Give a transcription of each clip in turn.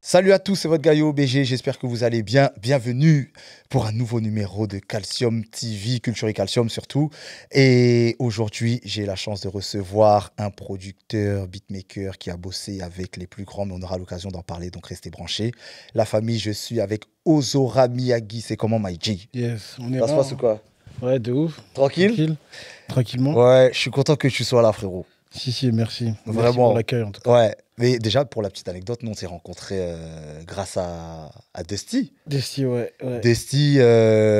Salut à tous, c'est votre Gaillot BG, j'espère que vous allez bien. Bienvenue pour un nouveau numéro de Calcium TV, Culture et Calcium surtout. Et aujourd'hui, j'ai la chance de recevoir un producteur, beatmaker qui a bossé avec les plus grands, mais on aura l'occasion d'en parler, donc restez branchés. La famille, je suis avec Ozora Miyagi, c'est comment my G? Yes, on est Ça se là, passe ou quoi? Ouais, de ouf. Tranquille? Tranquillement. Ouais, je suis content que tu sois là, frérot. Si, merci. Merci Vraiment. pour l'accueil, en tout cas. Ouais, mais déjà, pour la petite anecdote, nous, on s'est rencontrés grâce à Dusty. Desti, ouais. Dusty,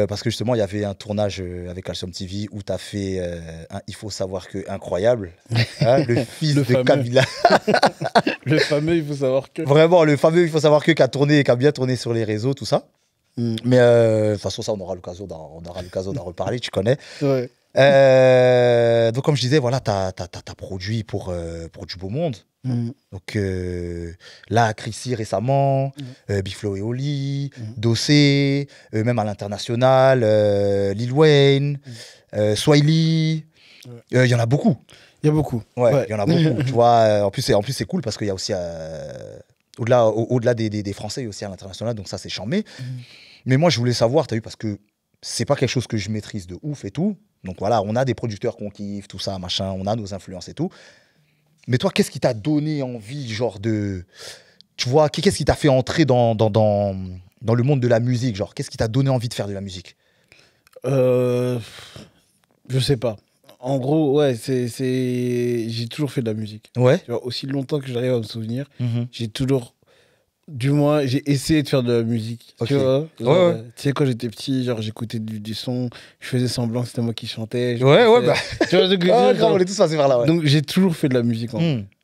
parce que justement, il y avait un tournage avec Calcium TV où tu as fait un Il faut savoir que incroyable, hein, le fils Le de fameux. Kabila. Le fameux, il faut savoir que... Vraiment, le fameux Il faut savoir que qui a bien tourné sur les réseaux, tout ça. Mais de toute façon, ça, on aura l'occasion d'en reparler, tu connais. Ouais. Donc, comme je disais, voilà, tu as produit pour du beau monde. Donc là, Chrissy récemment, Biflo et Oli, Dossé, même à l'international, Lil Wayne, Swiley, il y en a beaucoup. Il y a beaucoup. Ouais, il y en a beaucoup. Tu vois, en plus, c'est cool parce qu'il y a aussi, au-delà des Français, il y a aussi à l'international, donc ça, c'est charmé. Mais moi, je voulais savoir, tu as vu, parce que c'est pas quelque chose que je maîtrise de ouf et tout. Donc voilà, on a des producteurs qu'on kiffe, tout ça, machin, on a nos influences et tout. Mais toi, qu'est-ce qui t'a donné envie, genre de... Tu vois, qu'est-ce qui t'a fait entrer dans le monde de la musique, genre? Qu'est-ce qui t'a donné envie de faire de la musique? Je sais pas. En gros, ouais, j'ai toujours fait de la musique. Ouais. Tu vois, aussi longtemps que j'arrive à me souvenir, j'ai toujours... Du moins, j'ai essayé de faire de la musique. Ok. Tu vois, Ouais. Tu sais, quand j'étais petit, genre, j'écoutais du son, je faisais semblant que c'était moi qui chantais. Ouais, bah... Tu vois ce que je veux dire, grave, on est tous passés par là, ouais. Donc, j'ai toujours fait de la musique.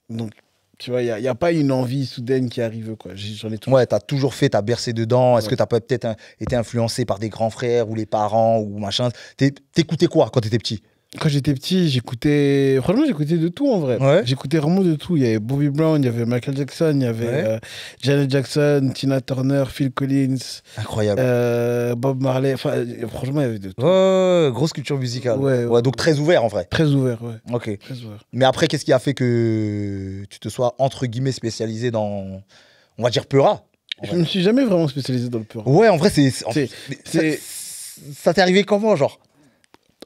Donc, tu vois, il n'y a pas une envie soudaine qui arrive, quoi. J'en ai toujours. Ouais, t'as toujours fait, t'as bercé dedans. Est-ce que t'as peut-être été influencé par des grands frères ou les parents ou machin? T'écoutais quoi quand t'étais petit? Quand j'étais petit, franchement, j'écoutais de tout, en vrai. Ouais. J'écoutais vraiment de tout. Il y avait Bobby Brown, il y avait Michael Jackson, il y avait Janet Jackson, Tina Turner, Phil Collins. Incroyable. Bob Marley. Enfin, franchement, il y avait de tout. Ouais, grosse culture musicale. Ouais. Donc très ouvert, en vrai. Très ouvert, ouais. Ok. Très ouvert. Mais après, qu'est-ce qui a fait que tu te sois, entre guillemets, spécialisé dans, on va dire, Peura? Je me suis jamais vraiment spécialisé dans le pur. Ouais, en vrai, ça t'est arrivé comment, genre?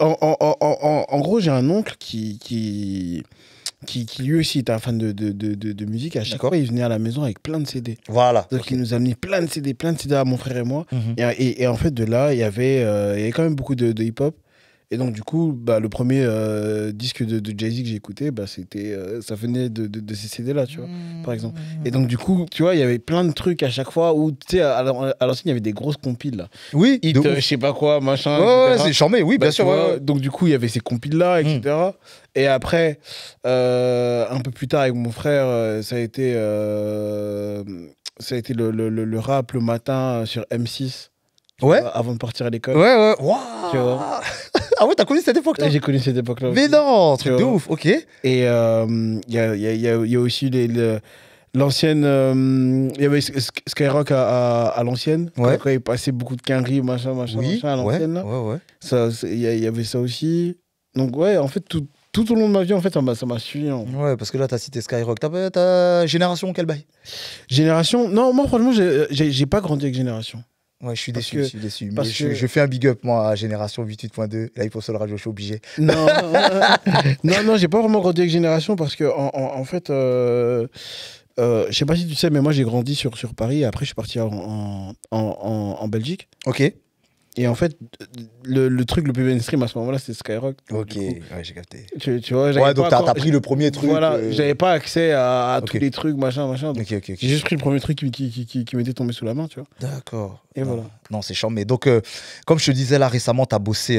En gros, j'ai un oncle qui lui aussi était un fan de musique. À chaque fois, il venait à la maison avec plein de CD. Voilà. Donc, il nous a amené plein de CD à mon frère et moi. Et en fait, de là, il y avait quand même beaucoup de hip-hop. Et donc, du coup, le premier disque de Jay-Z que j'ai écouté, ça venait de ces CD-là, tu vois, par exemple. Et donc, du coup, tu vois, il y avait plein de trucs à chaque fois où, tu sais, à l'ancienne, il y avait des grosses compiles, là. Oui. Je sais pas quoi, machin. Ouais, etc. c'est charmé, oui, bien sûr. Ouais. Donc, du coup, il y avait ces compiles-là, etc. Et après, un peu plus tard, avec mon frère, ça a été le rap le matin sur M6. Ouais. Avant de partir à l'école. Ouais. Tu vois. Ah ouais, t'as connu cette époque-là? J'ai connu cette époque-là. Mais non, truc de ouf, ok. Et il y a aussi l'ancienne. Il y avait Skyrock à l'ancienne. Ouais. Quand il passait beaucoup de quinri, machin, à l'ancienne. Là. Ouais. Il y avait ça aussi. Donc, ouais, en fait, tout au long de ma vie, en fait, ça m'a suivi. Ouais, parce que là, t'as cité Skyrock. T'as Génération, quel bail? Génération. Non, moi, franchement, j'ai pas grandi avec Génération. Ouais, je suis déçu. Parce Mais que... je fais un big up, moi, à Génération 88.2. Là, il faut sur le radio, je suis obligé. Non, j'ai pas vraiment grandi avec Génération parce que, en fait, je sais pas si tu sais, mais moi, j'ai grandi sur Paris et après, je suis parti en Belgique. Ok. Et en fait, le truc le plus mainstream à ce moment-là, c'était Skyrock. Ok, ouais, j'ai capté. Tu vois, ouais, donc t'as pris le premier truc. Voilà, j'avais pas accès à tous les trucs, machin. Ok. J'ai juste pris le premier truc qui m'était tombé sous la main, tu vois. D'accord. Et voilà. Non, c'est charmé. Donc, comme je te disais là récemment, t'as bossé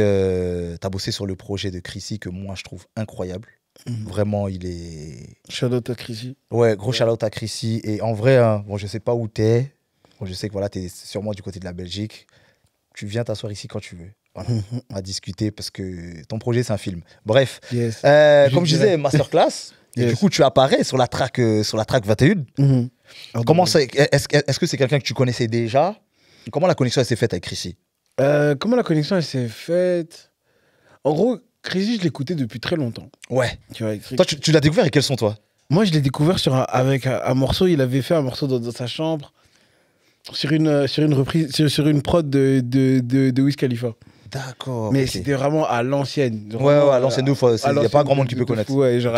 sur le projet de Chrissy que moi, je trouve incroyable. Vraiment, il est... Shout out à Chrissy. Ouais, gros shout out à Chrissy. Et en vrai, bon, je sais pas où t'es. Bon, je sais que voilà, t'es sûrement du côté de la Belgique. Tu viens t'asseoir ici quand tu veux. Voilà. On va discuter parce que ton projet, c'est un film. Bref, yes. comme je disais, masterclass. Et du coup, tu apparais sur la track 21. Comment ça, est-ce que c'est quelqu'un que tu connaissais déjà? Comment la connexion s'est faite avec Chrissy? Comment la connexion s'est faite? En gros, Crazy, je l'écoutais depuis très longtemps. Ouais. Tu vois, Toi, tu l'as découvert et quels sont toi? moi, je l'ai découvert avec un morceau. Il avait fait un morceau dans sa chambre sur une reprise, sur une prod de Wiz Khalifa. D'accord. Mais ok. c'était vraiment à l'ancienne. Ouais, à l'ancienne de ouf. Il n'y a pas grand monde qui peut connaître. Ouais, genre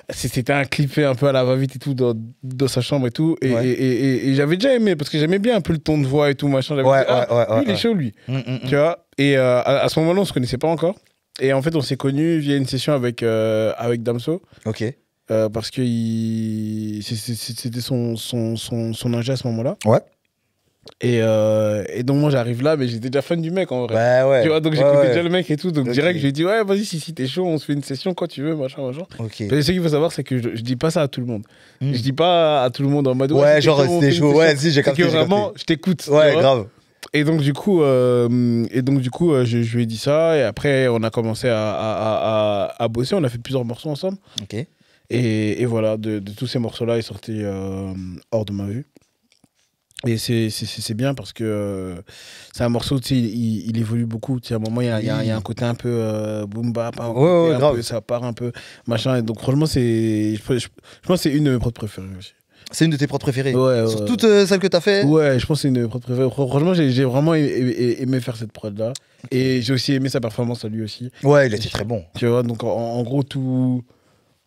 c'était un clip fait un peu à la va-vite et tout dans sa chambre et tout. Et j'avais déjà aimé parce que j'aimais bien un peu le ton de voix et tout machin. J'avais dit, lui, il est chaud lui. Tu vois. Et à ce moment-là, on se connaissait pas encore. Et en fait, on s'est connus via une session avec Damso. Ok. Parce que c'était son ingé à ce moment-là. Ouais. Et donc moi j'arrive là, mais j'étais déjà fan du mec en vrai. Bah ouais. Tu vois, donc j'écoutais ouais. déjà le mec et tout. Donc Ok. direct, je lui ai dit, ouais, vas-y, si t'es chaud, on se fait une session quand tu veux, machin. Ok. Mais ce qu'il faut savoir, c'est que je dis pas ça à tout le monde. Je dis pas à tout le monde en mode, Ouais, si genre, t'es on c'était fait une chaud. session. Ouais, si, j'ai C'est capté. que vraiment, je t'écoute. Ouais, tu vois. grave. Et donc du coup, je lui ai dit ça. Et après, on a commencé à bosser. On a fait plusieurs morceaux ensemble. Ok. Et voilà, de tous ces morceaux-là, est sorti Hors de ma vue. Et c'est bien parce que c'est un morceau, tu sais, il évolue beaucoup. Tu sais, à un moment, il y a un côté un peu boom bap, Ouais, grave. ça part un peu machin. Et donc, franchement, je pense que c'est une de mes prods préférées aussi. C'est une de tes prods préférées? Ouais, Sur toutes celles que t'as fait? Ouais, je pense que c'est une de mes prods préférées. Franchement, j'ai vraiment aimé faire cette prod-là. Et j'ai aussi aimé sa performance à lui aussi. Ouais, il était très bon. Tu vois, donc en gros, tout.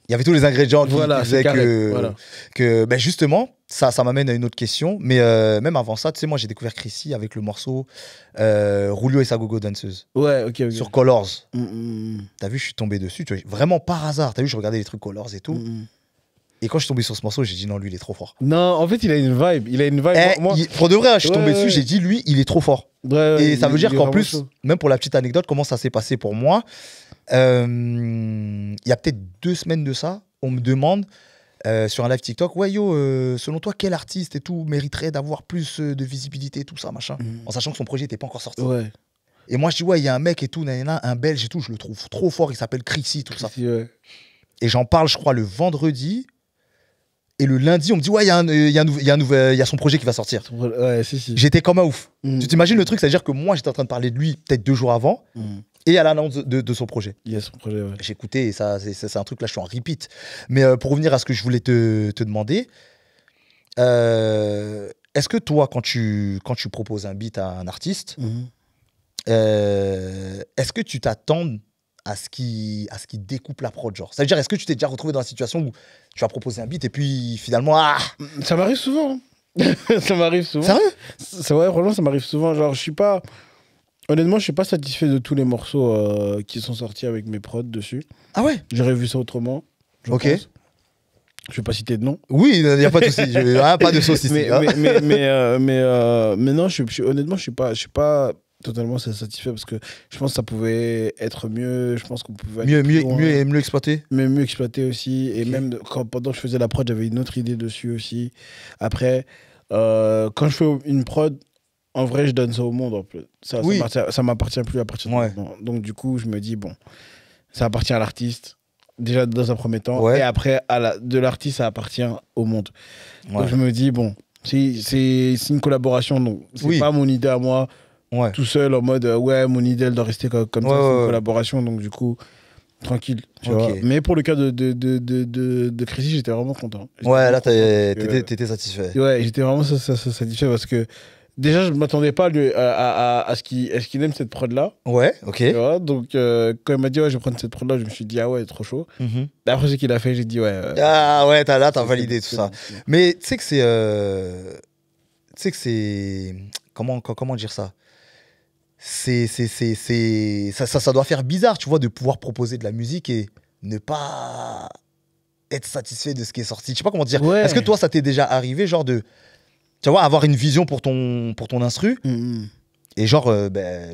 Il y avait tous les ingrédients qui Voilà, faisaient c'est carré, voilà. que ben justement, ça m'amène à une autre question. Mais même avant ça, tu sais, moi j'ai découvert Chrissy avec le morceau Rulio et sa gogo danseuse Ouais, ok. sur Colors. Mm. T'as vu, je suis tombé dessus, tu vois, vraiment par hasard. T'as vu, je regardais les trucs Colors et tout. Et quand je suis tombé sur ce morceau, j'ai dit non, lui, il est trop fort. Non, en fait, il a une vibe. Pour de vrai, je suis tombé dessus, Ouais. j'ai dit lui, il est trop fort. Ouais, Et ça veut dire il est qu'en vraiment plus, chaud. même pour la petite anecdote, comment ça s'est passé pour moi, il y a peut-être 2 semaines de ça, on me demande sur un live TikTok, ouais yo, selon toi, quel artiste et tout mériterait d'avoir plus de visibilité, tout ça, machin, en sachant que son projet n'était pas encore sorti. Ouais. Et moi, je dis, ouais, il y a un mec et tout, un belge et tout, je le trouve trop fort, il s'appelle Chrissy, tout ça. Ouais. Et j'en parle, je crois, le vendredi. Et le lundi, on me dit, ouais, il y a son projet qui va sortir. Ouais, si. J'étais comme un ouf. Mm. Tu t'imagines le truc, c'est-à-dire que moi, j'étais en train de parler de lui peut-être 2 jours avant, et à l'annonce de son projet. Il y a son projet, ouais. J'ai écouté, et ça, c'est un truc, là, je suis en repeat. Mais pour revenir à ce que je voulais te demander, est-ce que toi, quand tu proposes un beat à un artiste, est-ce que tu t'attends à ce qu'il découpe la prod, genre? C'est-à-dire, est-ce que tu t'es déjà retrouvé dans la situation où tu vas proposer un beat et puis finalement, Ça m'arrive souvent. Ça m'arrive souvent. Sérieux? C'est vrai, vraiment, ça m'arrive souvent. Genre, honnêtement, je suis pas satisfait de tous les morceaux qui sont sortis avec mes prods dessus. Ah ouais? J'aurais vu ça autrement. Ok. Pense. Je vais pas citer de nom. Oui, il n'y a pas de souci. Pas de sauce ici. mais non, honnêtement, je suis pas totalement satisfait parce que je pense que ça pouvait être mieux. Je pense qu'on pouvait aller plus loin. mieux exploité. Mais mieux exploité aussi. Et Ok. même pendant que je faisais la prod, j'avais une autre idée dessus aussi. Après, quand je fais une prod, en vrai, je donne ça au monde. En plus. Oui. Ça m'appartient plus à partir de Ouais. maintenant. Donc, du coup, je me dis, bon, ça appartient à l'artiste. Déjà dans un premier temps. Ouais. Et après, de l'artiste, ça appartient au monde. Ouais. Donc, je me dis, bon, c'est une collaboration. Donc, c'est Oui. pas mon idée à moi. Ouais. Tout seul en mode ouais, mon idée elle doit rester comme ça, Ouais, c'est une ouais. collaboration, donc du coup tranquille, tu Ok. vois. Mais pour le cas de Chrissy, j'étais vraiment content. Ouais, là, J'étais t'étais satisfait. ouais, j'étais vraiment satisfait parce que déjà je m'attendais pas à ce qu'il aime cette prod là, Ouais, ok. tu vois. Donc quand il m'a dit ouais je vais prendre cette prod là, je me suis dit ah ouais trop chaud. Mhm. Et après ce qu'il a fait, j'ai dit ouais. Ah ouais, t'as c'est- validé tout c'est ça. bon, c'est bon. Mais tu sais que c'est. Comment dire ça? Ça doit faire bizarre, tu vois, de pouvoir proposer de la musique et ne pas être satisfait de ce qui est sorti. Je sais pas comment dire. Ouais. Est-ce que toi, ça t'est déjà arrivé, genre tu vois, avoir une vision pour ton instru et genre,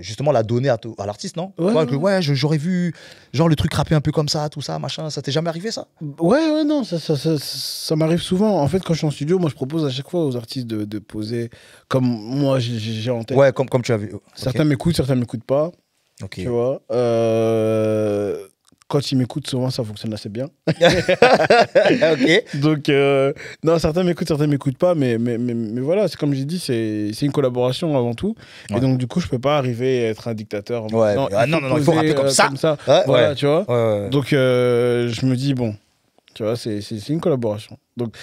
justement, la donner à l'artiste, non? Ouais, Tu vois, ouais. que, ouais, j'aurais vu, genre, le truc rappé un peu comme ça, tout ça, machin. Ça t'est jamais arrivé, ça? Ouais, non, ça m'arrive souvent. En fait, quand je suis en studio, moi, je propose à chaque fois aux artistes de poser comme moi, j'ai en tête. Ouais, comme tu as vu. Certains m'écoutent, certains m'écoutent pas, Ok. tu vois. quand ils m'écoutent, souvent, ça fonctionne assez bien. Ok. Donc, non, certains m'écoutent pas, mais voilà, c'est comme j'ai dit, c'est une collaboration avant tout. Ouais. Et donc, du coup, je peux pas arriver à être un dictateur. Ouais, non, il faut rapper comme ça. Voilà, Ouais. tu vois. Ouais. Donc, je me dis, bon, tu vois, c'est une collaboration. Donc,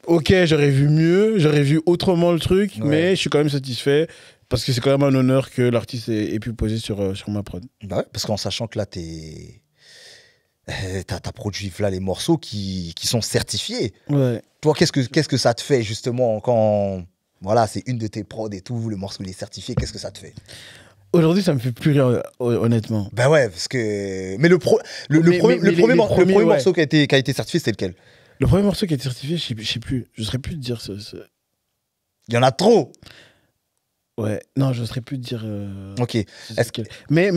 ok, j'aurais vu mieux, j'aurais vu autrement le truc, mais je suis quand même satisfait parce que c'est quand même un honneur que l'artiste ait pu poser sur ma prod. Bah ouais, parce qu'en sachant que là, t'as produit là les morceaux qui sont certifiés. Ouais. Toi, qu'est-ce que ça te fait justement quand voilà, c'est une de tes prods et tout, le morceau il est certifié, qu'est-ce que ça te fait? Aujourd'hui, ça me fait plus rire, honnêtement. Ben ouais, parce que mais le premier morceau qui a été certifié, c'est lequel? Le premier morceau qui a été certifié, je sais plus. Je saurais plus te dire Il y en a trop. Ouais, non, je ne saurais plus te dire. Ok. Mais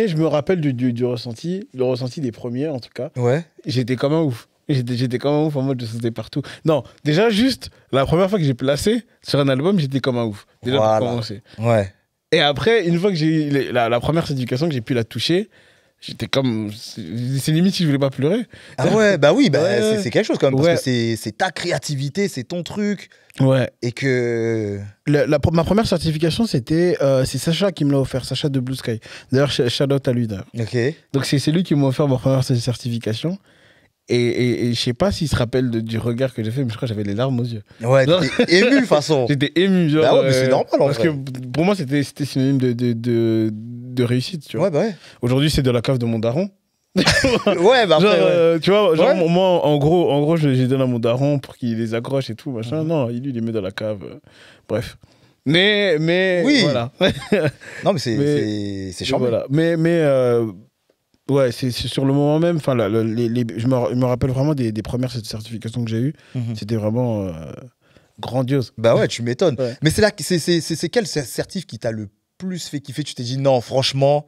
je me rappelle du ressenti, le ressenti des premiers en tout cas. Ouais. J'étais comme un ouf. J'étais comme un ouf en mode je sautais partout. Non, déjà juste la première fois que j'ai placé sur un album, j'étais comme un ouf. Déjà voilà. pour commencer. Ouais. Et après, une fois que j'ai eu la première certification, que j'ai pu la toucher, j'étais comme. C'est limite si je voulais pas pleurer. Ah ouais, bah oui, bah Ouais. c'est quelque chose quand même, parce que c'est ta créativité, c'est ton truc. Ouais. Et que. Ma première certification, c'est Sacha qui me l'a offert, Sacha de Blue Sky. D'ailleurs, shout out à lui d'ailleurs. Ok. Donc c'est lui qui m'a offert ma première certification. Et je sais pas s'il se rappelle du regard que j'ai fait, mais je crois que j'avais les larmes aux yeux. Ouais, t'étais ému de toute façon. J'étais ému, genre. Bah ouais, mais c'est normal en parce vrai. que pour moi, c'était synonyme de réussite, tu vois. Ouais, bah ouais. Aujourd'hui, c'est de la cave de mon daron. Ouais, bah après. Genre, tu vois, genre, Ouais. moi, en gros, je les donne à mon daron pour qu'il les accroche et tout, machin. Non, il les met dans la cave. Bref. Mais Oui. voilà. Non, mais c'est charmant. Voilà. Ouais, c'est sur le moment même. Enfin, je me rappelle vraiment des premières certifications que j'ai eues. C'était vraiment grandiose. Bah ouais, tu m'étonnes. Ouais. Mais c'est quel certif qui t'a le plus fait kiffer? Tu t'es dit non, franchement,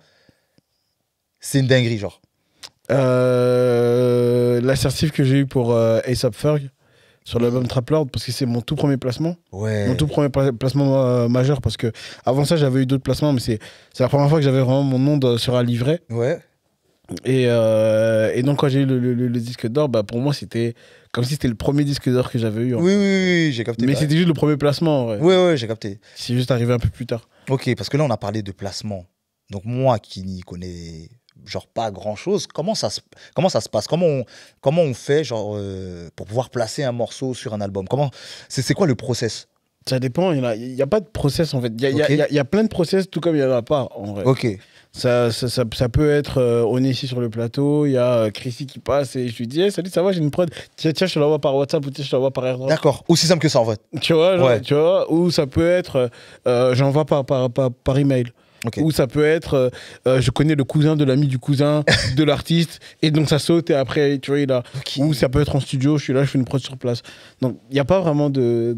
c'est une dinguerie, genre. La certif que j'ai eue pour A$AP Ferg sur l'album Trap Lord, parce que c'est mon tout premier placement. Ouais. Mon tout premier placement majeur, parce que avant ça, j'avais eu d'autres placements, mais c'est la première fois que j'avais vraiment mon nom sur un livret. Ouais. Et donc, quand j'ai eu le disque d'or, bah, pour moi, c'était comme si c'était le premier disque d'or que j'avais eu. Oui, j'ai capté. Mais c'était juste le premier placement. Ouais, j'ai capté. C'est juste arrivé un peu plus tard. Ok, parce que là, on a parlé de placement. Donc, moi qui n'y connais genre pas grand-chose, comment ça se passe? Comment on fait genre, pour pouvoir placer un morceau sur un album? C'est quoi le process? Ça dépend, il n'y a pas de process en fait. Il y a plein de process, tout comme il n'y en a pas en vrai. Ok. Ça peut être, on est ici sur le plateau, il y a Chrissy qui passe et je lui dis hey, salut, ça va, j'ai une prod. Tiens, je te l'envoie par WhatsApp ou tiens, je te l'envoie par AirDrop. D'accord, aussi simple que ça en fait. Tu vois, genre, tu vois, ou ça peut être, j'envoie par email. Okay. Ou ça peut être, je connais le cousin de l'ami du cousin de l'artiste, et donc ça saute, et après, tu vois, il a. Okay. Ou ça peut être en studio, je suis là, je fais une prod sur place. Donc, il n'y a pas vraiment de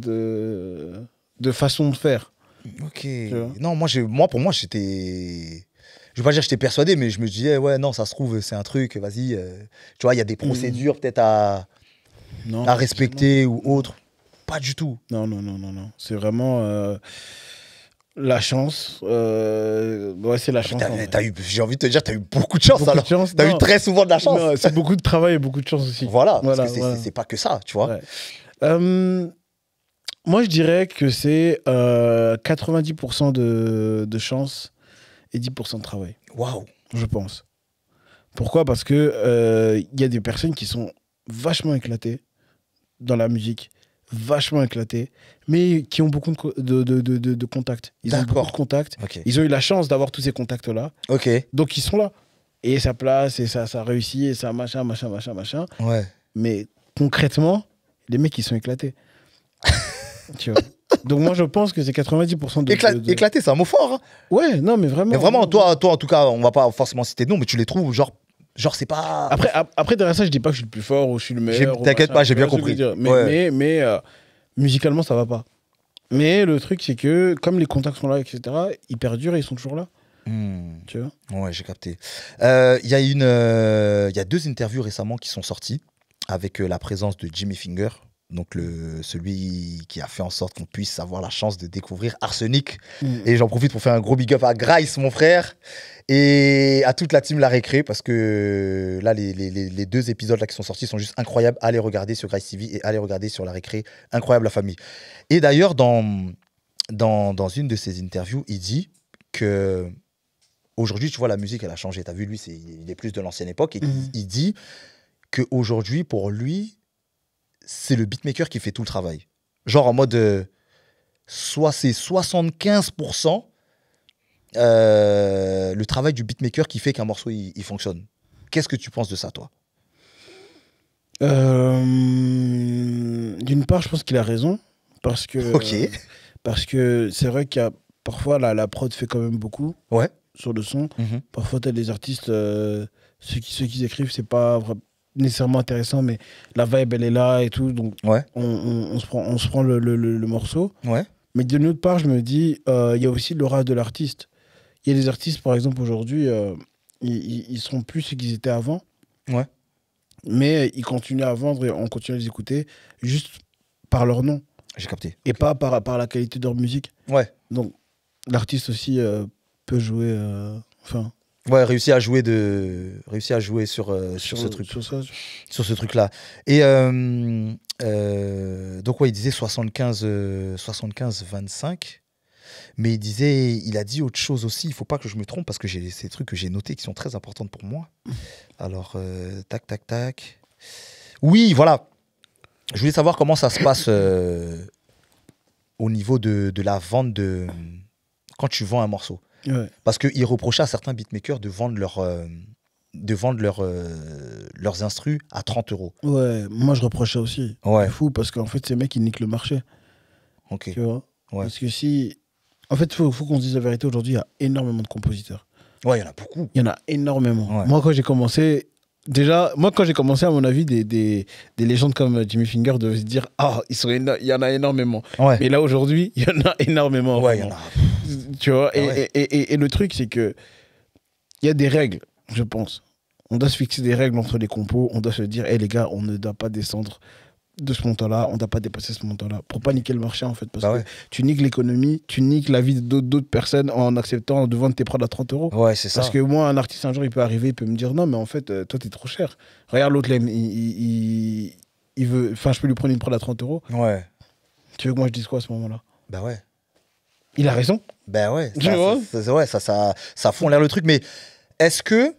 façon de faire. Ok. Non, pour moi, j'étais. Je vais pas dire que j'étais persuadé, mais je me disais, ouais, non, ça se trouve, c'est un truc, vas-y. Tu vois, il y a des procédures peut-être à respecter ou autre. Pas du tout. Non. C'est vraiment. La chance, ouais, c'est la chance. J'ai envie de te dire, tu as eu beaucoup de chance alors. Tu as eu très souvent de la chance. Non, c'est beaucoup de travail et beaucoup de chance aussi. Voilà, parce que c'est pas que ça, tu vois. Ouais. Moi, je dirais que c'est 90% de chance et 10% de travail. Waouh. Je pense. Pourquoi? Parce que y a des personnes qui sont vachement éclatées dans la musique. Vachement éclatés, mais qui ont beaucoup de contacts. Ils ont beaucoup de contacts. Okay. Ils ont eu la chance d'avoir tous ces contacts-là. Okay. Donc, ils sont là. Et ça place, et ça réussit, et ça machin. Ouais. Mais concrètement, les mecs, ils sont éclatés. Tu vois. Donc, moi, je pense que c'est 90% de... Éclaté, c'est un mot fort. Hein. Ouais, non, mais vraiment. Mais vraiment, toi, en tout cas, on va pas forcément citer de nom, mais tu les trouves genre c'est pas... Après, derrière ça, je dis pas que je suis le plus fort ou je suis le meilleur. T'inquiète pas, j'ai bien compris. Mais musicalement, ça va pas. Mais le truc, c'est que comme les contacts sont là, etc., ils perdurent et ils sont toujours là. Tu vois? Ouais, j'ai capté. Il y a 2 interviews récemment qui sont sorties avec la présence de Jimmy Finger Donc celui qui a fait en sorte qu'on puisse avoir la chance de découvrir Arsenic. Et j'en profite pour faire un gros big up à Grice, mon frère, et à toute la team La Récré, parce que là, les 2 épisodes là qui sont sortis sont juste incroyables. Allez regarder sur Grice TV et allez regarder sur La Récré. Incroyable la famille. Et d'ailleurs, dans une de ses interviews, il dit que aujourd'hui, tu vois, la musique, elle a changé. Tu as vu, lui, il est plus de l'ancienne époque. Et il dit qu'aujourd'hui, pour lui, c'est le beatmaker qui fait tout le travail. Genre en mode, soit c'est 75% le travail du beatmaker qui fait qu'un morceau, il fonctionne. Qu'est-ce que tu penses de ça, toi? D'une part, je pense qu'il a raison. Parce que, parce que c'est vrai qu'il y a parfois la prod fait quand même beaucoup sur le son. Parfois, tu as des artistes, ceux qui écrivent, c'est pas nécessairement intéressant, mais la vibe, elle est là et tout. Donc, on se prend le morceau. Mais d'une autre part, je me dis, il y a aussi l'aura de l'artiste. Il y a des artistes, par exemple, aujourd'hui, ils sont plus ce qu'ils étaient avant. Mais ils continuent à vendre et on continue à les écouter juste par leur nom. J'ai capté. Et pas par la qualité de leur musique. Donc, l'artiste aussi peut jouer... réussi à jouer sur ce truc. Sur ce truc-là. Et donc, il disait 75-25. Mais il a dit autre chose aussi. Il ne faut pas que je me trompe parce que j'ai ces trucs que j'ai notés qui sont très importants pour moi. Alors, tac. Oui, voilà. Je voulais savoir comment ça se passe au niveau de la vente quand tu vends un morceau. Parce qu'il reprochait à certains beatmakers de vendre leurs instrus à 30 €. Moi je reproche ça aussi. C'est fou parce qu'en fait, ces mecs, ils niquent le marché. Tu vois Parce que si... En fait, il faut qu'on se dise la vérité. Aujourd'hui, il y a énormément de compositeurs. Il y en a beaucoup. Il y en a énormément. Moi, quand j'ai commencé... Déjà, quand j'ai commencé, à mon avis, des légendes comme Jimmy Finger devaient se dire « Ah, il y en a énormément. » Mais là, aujourd'hui, il y en a énormément. Il y en a. Tu vois et le truc, c'est que il y a des règles, je pense. On doit se fixer des règles entre les compos. On doit se dire « Hé, les gars, on ne doit pas descendre de ce montant-là. On ne doit pas dépasser ce montant-là. » Pour pas niquer le marché, en fait. Parce que tu niques l'économie, tu niques la vie d'autres personnes en acceptant de vendre tes prods à 30 €. C'est ça. Parce que moi, un artiste, un jour, il peut arriver, il peut me dire « Non, mais en fait, toi, t'es trop cher. Regarde, l'autre, il veut... Enfin, je peux lui prendre une prod à 30 €. » Tu veux que moi, je dise quoi à ce moment-là? Il a raison. Ça fond l'air le truc. Mais est-ce que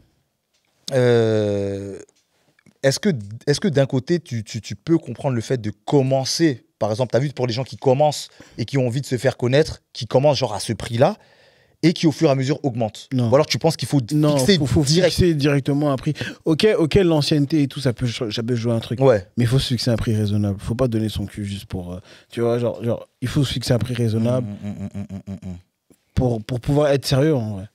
d'un côté, tu peux comprendre le fait de commencer, par exemple, tu as vu pour les gens qui commencent et qui ont envie de se faire connaître, qui commencent genre à ce prix-là et qui au fur et à mesure augmentent? Ou alors tu penses qu'il faut fixer directement un prix. Ok, l'ancienneté et tout, ça peut jouer un truc. Mais il faut se fixer un prix raisonnable. Il ne faut pas donner son cul juste pour... tu vois, genre, il faut se fixer un prix raisonnable pour pouvoir être sérieux, en vrai.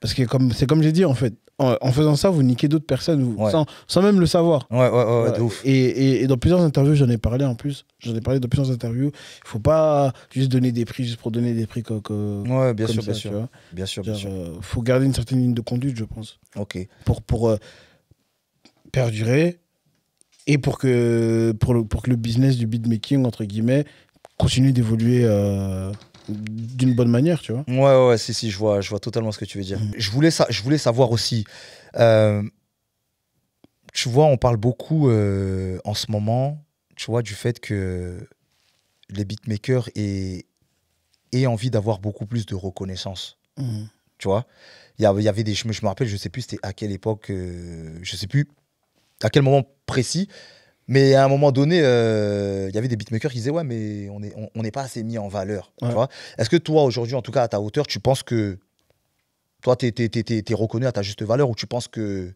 Parce que c'est comme j'ai dit, en fait, en faisant ça, vous niquez d'autres personnes sans même le savoir. De ouf. Et dans plusieurs interviews, j'en ai parlé en plus. J'en ai parlé dans plusieurs interviews. Il ne faut pas juste donner des prix juste pour donner des prix bien sûr. Il faut garder une certaine ligne de conduite, je pense. Pour perdurer et pour que le business du beatmaking, entre guillemets, continue d'évoluer d'une bonne manière, tu vois. Si, je vois totalement ce que tu veux dire. Je voulais savoir aussi, tu vois, on parle beaucoup en ce moment, tu vois, du fait que les beatmakers aient envie d'avoir beaucoup plus de reconnaissance. Tu vois, il y avait je me rappelle, je sais plus c'était à quelle époque, je sais plus à quel moment précis. Mais à un moment donné, il y avait des beatmakers qui disaient « Ouais, mais on n'est pas assez mis en valeur. » Tu vois. Est-ce que toi, aujourd'hui, en tout cas, à ta hauteur, tu penses que toi, t'es reconnu à ta juste valeur ou tu penses que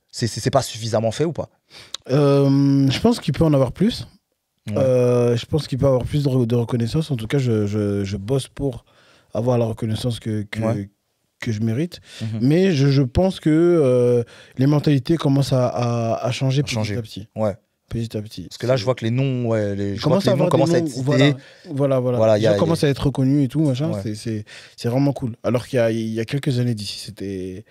c'est pas suffisamment fait ou pas? Je pense qu'il peut en avoir plus. Je pense qu'il peut avoir plus de reconnaissance. En tout cas, je bosse pour avoir la reconnaissance que je mérite. Mais je pense que les mentalités commencent à changer petit à petit. Petit à petit. Parce que là, je vois que les noms, commencent à être cités. Voilà, ils commencent à être reconnus et tout, machin. C'est vraiment cool. Alors qu'il y a quelques années d'ici, c'était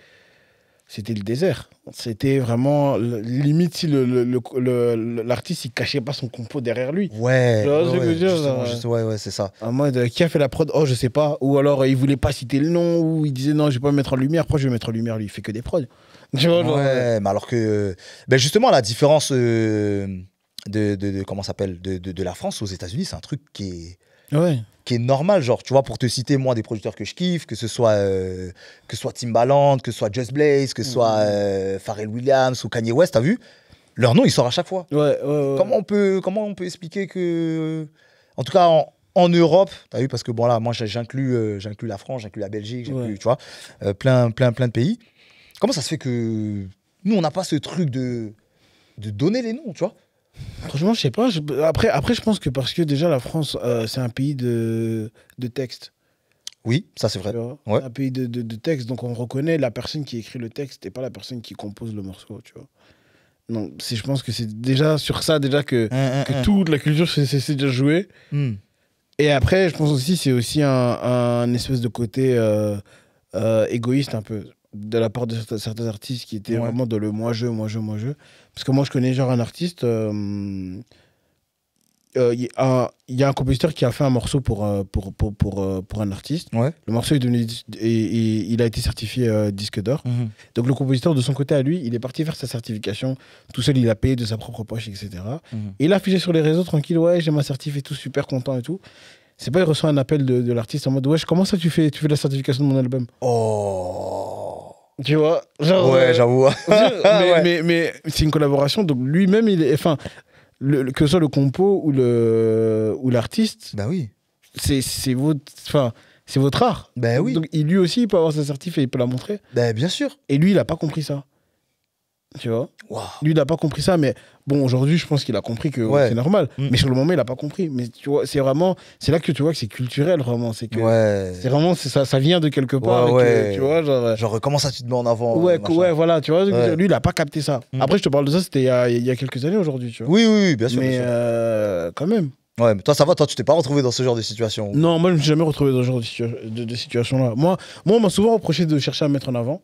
c'était le désert. C'était vraiment limite si l'artiste il cachait pas son compo derrière lui. Ouais, Tu vois ce que je veux ouais, dire, justement, genre, ouais, c'est ça. en mode qui a fait la prod? Oh, je sais pas. Ou alors il voulait pas citer le nom, ou il disait non, je vais pas me mettre en lumière. Pourquoi je vais mettre en lumière lui? Il fait que des prods. Tu vois, genre, Ouais, mais alors que, ben justement, la différence comment ça s'appelle, de la France aux États-Unis, c'est un truc ouais. qui est normal. Genre, tu vois, pour te citer, moi, des producteurs que je kiffe, que ce soit Timbaland, que ce soit Just Blaze, que ce soit Pharrell Williams ou Kanye West, t'as vu? Leur nom, il sort à chaque fois. Ouais. Comment on peut expliquer que, en tout cas, en Europe, t'as vu, parce que bon, là, moi, j'inclus la France, j'inclus la Belgique, tu vois, plein de pays. Comment ça se fait que nous, on n'a pas ce truc de donner les noms, tu vois? Franchement, je sais pas. Après, je pense que parce que déjà la France, c'est un pays de texte. Oui, ça c'est vrai. Tu vois, Ouais. un pays de texte, donc on reconnaît la personne qui écrit le texte et pas la personne qui compose le morceau, tu vois. Donc, je pense que c'est déjà sur ça déjà que toute la culture c'est déjà joué. Et après, je pense aussi c'est aussi un espèce de côté égoïste un peu de la part de certains artistes qui étaient vraiment dans le moi-je. Parce que moi, je connais genre un artiste... Il y a un compositeur qui a fait un morceau pour un artiste. Ouais. Le morceau est devenu, il a été certifié disque d'or. Donc le compositeur, de son côté à lui, il est parti faire sa certification. Tout seul, il a payé de sa propre poche, etc. Et il a affiché sur les réseaux tranquille, ouais, j'ai ma certif et tout, super content et tout. C'est pas, il reçoit un appel de l'artiste en mode, ouais, comment ça tu fais la certification de mon album? Oh. Tu vois, genre, ouais, j'avoue. mais c'est une collaboration, donc lui-même, il est... Enfin, que ce soit le compo ou l'artiste, Bah oui. c'est votre art. Bah oui. Donc lui aussi, il peut avoir sa certif et il peut la montrer. Bah bien sûr. Et lui, il n'a pas compris ça. Tu vois? Wow. Lui, il n'a pas compris ça, mais bon, aujourd'hui, je pense qu'il a compris que c'est normal. Mais sur le moment, il n'a pas compris. Mais tu vois, c'est là que tu vois que c'est culturel, vraiment. C'est que c'est vraiment, ça vient de quelque part. Que, tu vois, genre, comment ça tu te mets en avant? Ouais, voilà, tu vois. Lui, il n'a pas capté ça. Après, je te parle de ça, c'était il y a quelques années aujourd'hui, tu vois. Oui, bien sûr. Mais bien sûr. quand même. Ouais, mais toi, ça va, toi, tu t'es pas retrouvé dans ce genre de situation? Non, moi, je me suis jamais retrouvé dans ce genre de situation-là. Moi, on m'a souvent reproché de chercher à me mettre en avant.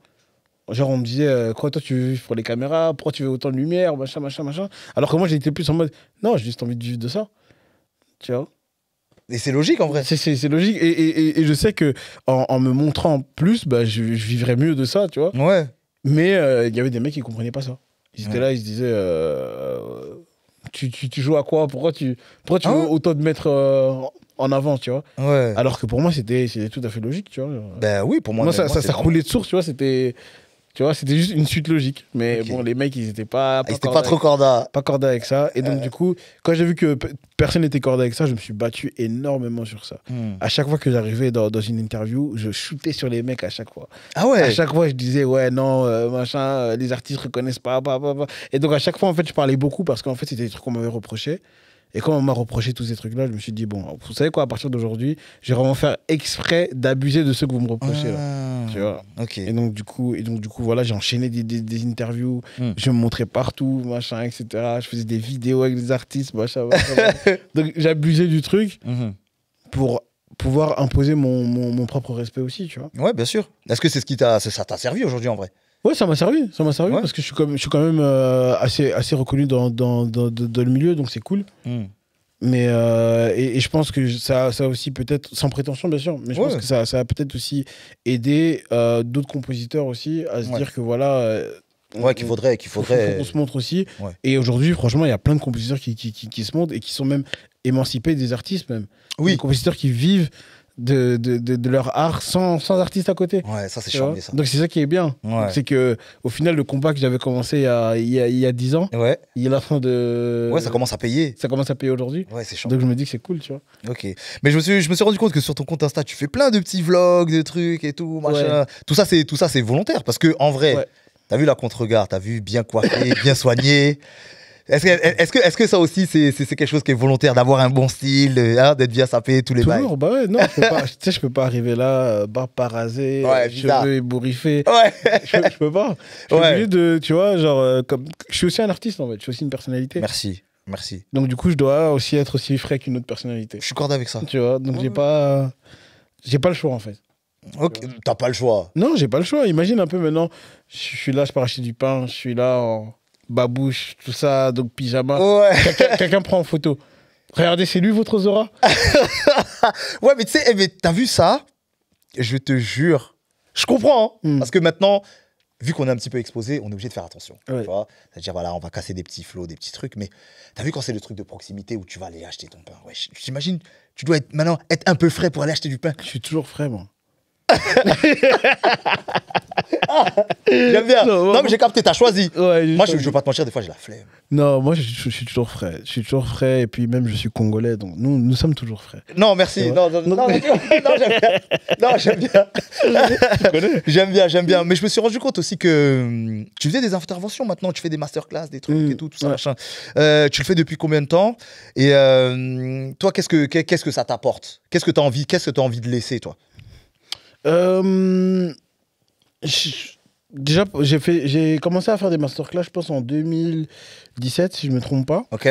Genre, on me disait, quoi, toi, tu veux vivre pour les caméras, pourquoi tu veux autant de lumière, machin. Alors que moi, j'ai été plus en mode, non, j'ai juste envie de vivre de ça. Tu vois? Et c'est logique, en vrai. C'est logique. Et je sais que en me montrant plus, bah, je vivrais mieux de ça, tu vois? Ouais. Mais il y avait des mecs qui comprenaient pas ça. Ils étaient là, ils se disaient, tu joues à quoi? Pourquoi tu veux autant te mettre en avant, tu vois? Ouais. Alors que pour moi, c'était tout à fait logique, tu vois? Ben oui, pour moi. Moi, ça coulait de source, tu vois? C'était juste une suite logique. Mais bon, les mecs, ils étaient pas trop corda. Pas corda avec ça. Et donc, du coup, quand j'ai vu que personne n'était corda avec ça, je me suis battu énormément sur ça. À chaque fois que j'arrivais dans une interview, je shootais sur les mecs à chaque fois. Ah ouais? À chaque fois, je disais, ouais, non, machin, les artistes reconnaissent pas. Et donc, à chaque fois, en fait, je parlais beaucoup parce qu'en fait, c'était des trucs qu'on m'avait reproché. Et quand on m'a reproché tous ces trucs-là, je me suis dit, bon, vous savez quoi, à partir d'aujourd'hui, je vais vraiment faire exprès d'abuser de ceux que vous me reprochez. Là, tu vois. Okay. Et donc, du coup, voilà, j'ai enchaîné des interviews, je me montrais partout, machin, etc. Je faisais des vidéos avec des artistes, machin. Donc, j'abusais du truc pour pouvoir imposer mon propre respect aussi, tu vois. Ouais, bien sûr. Est-ce que c'est ce qui ça t'a servi aujourd'hui, en vrai? Ouais, ça m'a servi parce que je suis quand même assez reconnu dans le milieu, donc c'est cool. Mais et je pense que ça aussi peut-être, sans prétention bien sûr, mais je pense que ça a peut-être aussi aidé d'autres compositeurs aussi à se dire que voilà... qu'il faudrait... qu'on se montre aussi. Et aujourd'hui, franchement, il y a plein de compositeurs qui se montrent et qui sont même émancipés des artistes même. Des compositeurs qui vivent de leur art sans artiste à côté. Ouais, ça c'est charmé ça. Donc c'est ça qui est bien. C'est que au final le combat que j'avais commencé il y a 10 ans, il est en train de... Ouais, ça commence à payer. Ça commence à payer aujourd'hui. Ouais, c'est charmé. Donc je me dis que c'est cool, tu vois. Ok. Mais je me suis rendu compte que sur ton compte Insta, tu fais plein de petits vlogs, de trucs et tout, machin. Tout ça c'est volontaire parce que en vrai, t'as vu la contre-regard, t'as vu bien coiffé, bien soigné. Est-ce que ça aussi, c'est quelque chose qui est volontaire, d'avoir un bon style, d'être bien sapé, tous les bails? Toujours, bah ouais, non, je peux pas arriver là, barbe pas rasée, cheveux ébouriffés. Ouais. Je peux pas. Je suis obligé de, tu vois, genre, comme, je suis aussi un artiste en fait, je suis aussi une personnalité. Merci. Donc du coup, je dois aussi être aussi frais qu'une autre personnalité. Je suis cordé avec ça. Tu vois, donc j'ai pas le choix en fait. Ok, t'as pas le choix. Non, j'ai pas le choix. Imagine un peu maintenant, je suis là, je pars acheter du pain, je suis là en babouche, tout ça, donc pyjama. Ouais. Quelqu'un prend en photo. Regardez, c'est lui votre Zora. Ouais, mais tu sais, mais t'as vu ça? Je te jure. Je comprends, hein, parce que maintenant, vu qu'on est un petit peu exposé, on est obligé de faire attention. Ouais. Tu vois? C'est-à-dire, voilà, on va casser des petits flots, des petits trucs. Mais t'as vu quand c'est le truc de proximité où tu vas aller acheter ton pain? Ouais, j'imagine, tu dois maintenant être un peu frais pour aller acheter du pain. Je suis toujours frais, moi. J'aime bien. Non, Non, mais j'ai capté, t'as choisi. Ouais, Moi, je veux pas te mentir, des fois, j'ai la flemme. Non, moi, je suis toujours frais. Je suis toujours frais, et puis même, je suis congolais, donc nous sommes toujours frais. Non, merci. Non, j'aime bien. Non, j'aime bien. J'aime bien. Mais je me suis rendu compte aussi que tu faisais des interventions maintenant, tu fais des masterclass, des trucs et tout ça, machin. Tu le fais depuis combien de temps? Et toi, qu'est-ce que ça t'apporte? Qu'est-ce que tu as envie de laisser, toi? Déjà, j'ai commencé à faire des masterclass, je pense, en 2017, si je ne me trompe pas. Ok.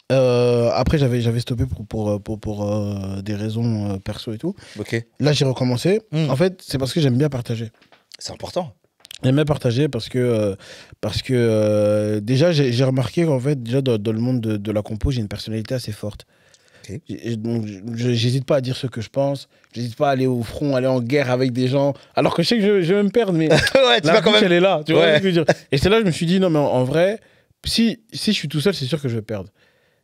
Après, j'avais stoppé pour des raisons perso et tout. Ok. Là, j'ai recommencé. En fait, c'est parce que j'aime bien partager. C'est important. J'aime bien partager parce que déjà, j'ai remarqué qu'en fait, déjà, dans le monde de la compo, j'ai une personnalité assez forte. Okay. Donc, j'hésite pas à dire ce que je pense. J'hésite pas à aller au front, aller en guerre avec des gens. Alors que je sais que je vais me perdre, mais ouais, tu la vas quand même. elle est là. Tu vois Ouais. ce que je veux dire. Et c'est là que je me suis dit, non, mais en vrai, si je suis tout seul, c'est sûr que je vais perdre.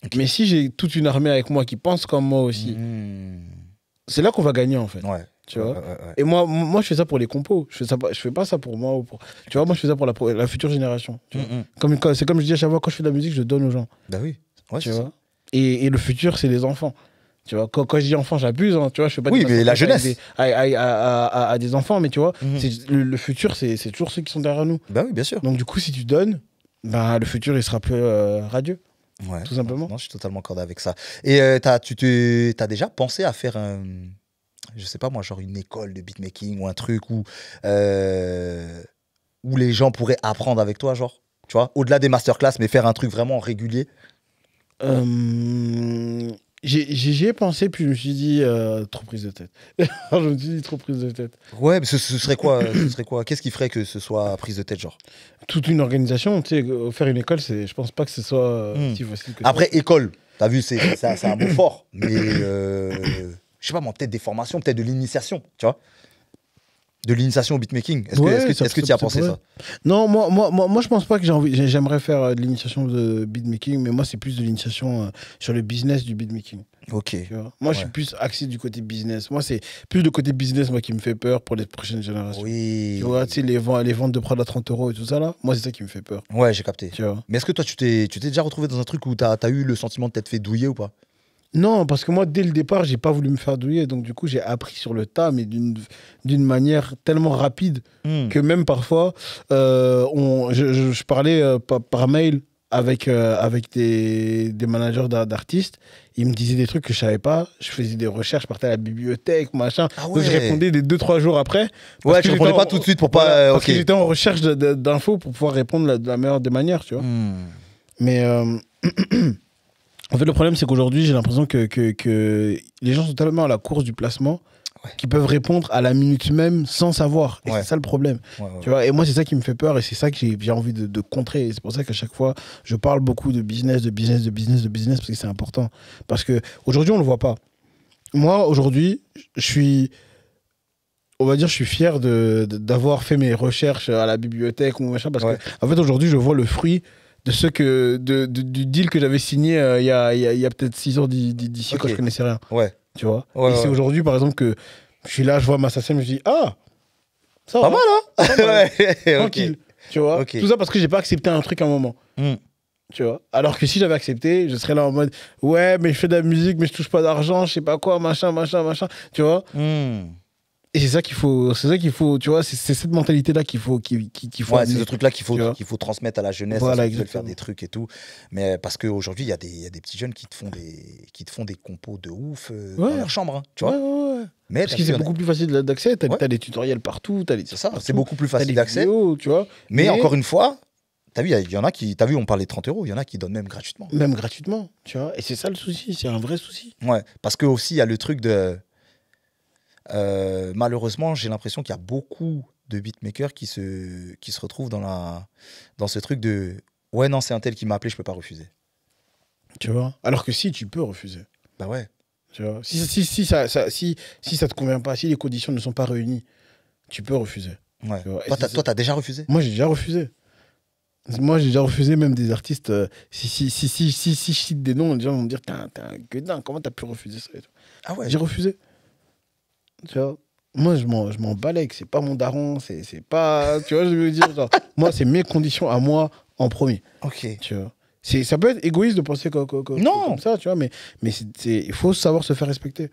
Okay. Mais si j'ai toute une armée avec moi qui pense comme moi aussi, c'est là qu'on va gagner, en fait. Ouais. Tu vois. Et moi, je fais ça pour les compos. Je fais pas ça pour moi. Ou pour... Tu vois, moi, je fais ça pour la future génération. C'est comme je dis à chaque fois, quand je fais de la musique, je donne aux gens. Bah oui. Ouais, tu vois. Et le futur, c'est les enfants. Tu vois, quand je dis enfant, j'abuse. Hein, tu vois, je fais pas. Oui, mais la jeunesse. À des enfants, mais tu vois, le futur, c'est toujours ceux qui sont derrière nous. Bah oui, bien sûr. Donc du coup, si tu donnes, bah, le futur, il sera plus radieux. Ouais. Tout simplement. Non, je suis totalement accordé avec ça. Et t'as déjà pensé à faire un, je sais pas moi, genre une école de beatmaking ou un truc où les gens pourraient apprendre avec toi, genre, tu vois, au-delà des masterclass, mais faire un truc vraiment régulier? J'y ai pensé, puis je me suis dit, trop prise de tête. Je me suis dit, trop prise de tête. Ouais, mais ce serait quoi, qu'est-ce qui ferait que ce soit prise de tête, genre? Toute une organisation, tu sais, faire une école, je pense pas que ce soit si facile que ça. Après, école, t'as vu, c'est un mot fort, mais je sais pas moi, peut-être des formations, peut-être de l'initiation, tu vois? De l'initiation au beatmaking. Est-ce que tu y as pensé ça? Non, moi, je pense pas que j'aimerais faire de l'initiation de beatmaking, mais moi, c'est plus de l'initiation sur le business du beatmaking. Ok. Moi, je suis plus axé du côté business. Moi, c'est plus le côté business moi, qui me fait peur pour les prochaines générations. Oui. Tu vois, tu sais, les ventes de prod à 30 € et tout ça, là, moi, c'est ça qui me fait peur. Ouais, j'ai capté. Tu vois. Mais est-ce que toi, tu t'es déjà retrouvé dans un truc où t'as eu le sentiment de t'être fait douiller ou pas? Non, parce que moi, dès le départ, j'ai pas voulu me faire douiller. Donc, du coup, j'ai appris sur le tas, mais d'une manière tellement rapide que même parfois, je parlais par mail avec des managers d'artistes. Ils me disaient des trucs que je savais pas. Je faisais des recherches, je partais à la bibliothèque, machin. Ah ouais. Donc, je répondais des 2-3 jours après. Ouais, tu répondais pas tout de suite pour pas... Parce que j'étais en recherche d'infos pour pouvoir répondre de la meilleure des manières, tu vois. Mais... En fait, le problème, c'est qu'aujourd'hui, j'ai l'impression que les gens sont tellement à la course du placement qu'ils peuvent répondre à la minute même sans savoir. Et c'est ça le problème. Tu vois, et moi, c'est ça qui me fait peur et c'est ça que j'ai envie de contrer. Et c'est pour ça qu'à chaque fois, je parle beaucoup de business, parce que c'est important. Parce qu'aujourd'hui, on ne le voit pas. Moi, aujourd'hui, on va dire, je suis fier d'avoir fait mes recherches à la bibliothèque ou machin, parce que, en fait, aujourd'hui, je vois le fruit du deal que j'avais signé il y a peut-être 6 ans d'ici quand je connaissais rien. Ouais. Tu vois. Et c'est aujourd'hui, par exemple, que je suis là, je vois Massacem, je me dis, ah, ça va. Pas mal, hein. Tranquille. Tu vois. Tout ça parce que j'ai pas accepté un truc à un moment. Tu vois. Alors que si j'avais accepté, je serais là en mode, ouais, mais je fais de la musique, mais je touche pas d'argent, je sais pas quoi, machin. Tu vois. Et c'est ça qu'il faut, tu vois, c'est cette mentalité-là qu'il faut c'est ce truc-là qu'il faut transmettre à la jeunesse, voilà, qui veulent faire des trucs et tout. Mais parce qu'aujourd'hui, il y a des petits jeunes qui te font des compos de ouf dans leur chambre, hein, tu vois. Mais parce que c'est beaucoup plus facile d'accès, t'as des tutoriels partout, c'est ça, c'est beaucoup plus facile d'accès. Tu vois. Mais encore une fois, t'as vu, il y en a qui, on parlait de 30 €, il y en a qui donnent même gratuitement. Même gratuitement, tu vois. Et c'est ça le souci, c'est un vrai souci. Ouais, parce que aussi, il y a le truc de... Malheureusement, j'ai l'impression qu'il y a beaucoup de beatmakers qui se retrouvent dans ce truc de ouais, non, c'est un tel qui m'a appelé, je peux pas refuser. Tu vois? Alors que si, tu peux refuser. Bah ouais. Tu vois? Si ça te convient pas, si les conditions ne sont pas réunies, tu peux refuser. Ouais. Tu vois? Toi, t'as déjà refusé? Moi, j'ai déjà refusé. Moi, j'ai déjà refusé même des artistes. Si je cite des noms, les gens vont me dire t'es un gueudin, comment t'as pu refuser ça et tout. Ah ouais. J'ai refusé. Tu vois? Moi, je m'en balèque. C'est pas mon daron. C'est pas. Tu vois, je veux dire, genre, moi, c'est mes conditions à moi en premier. Ok. Tu vois? Ça peut être égoïste de penser Non. comme ça, tu vois, mais il faut savoir se faire respecter.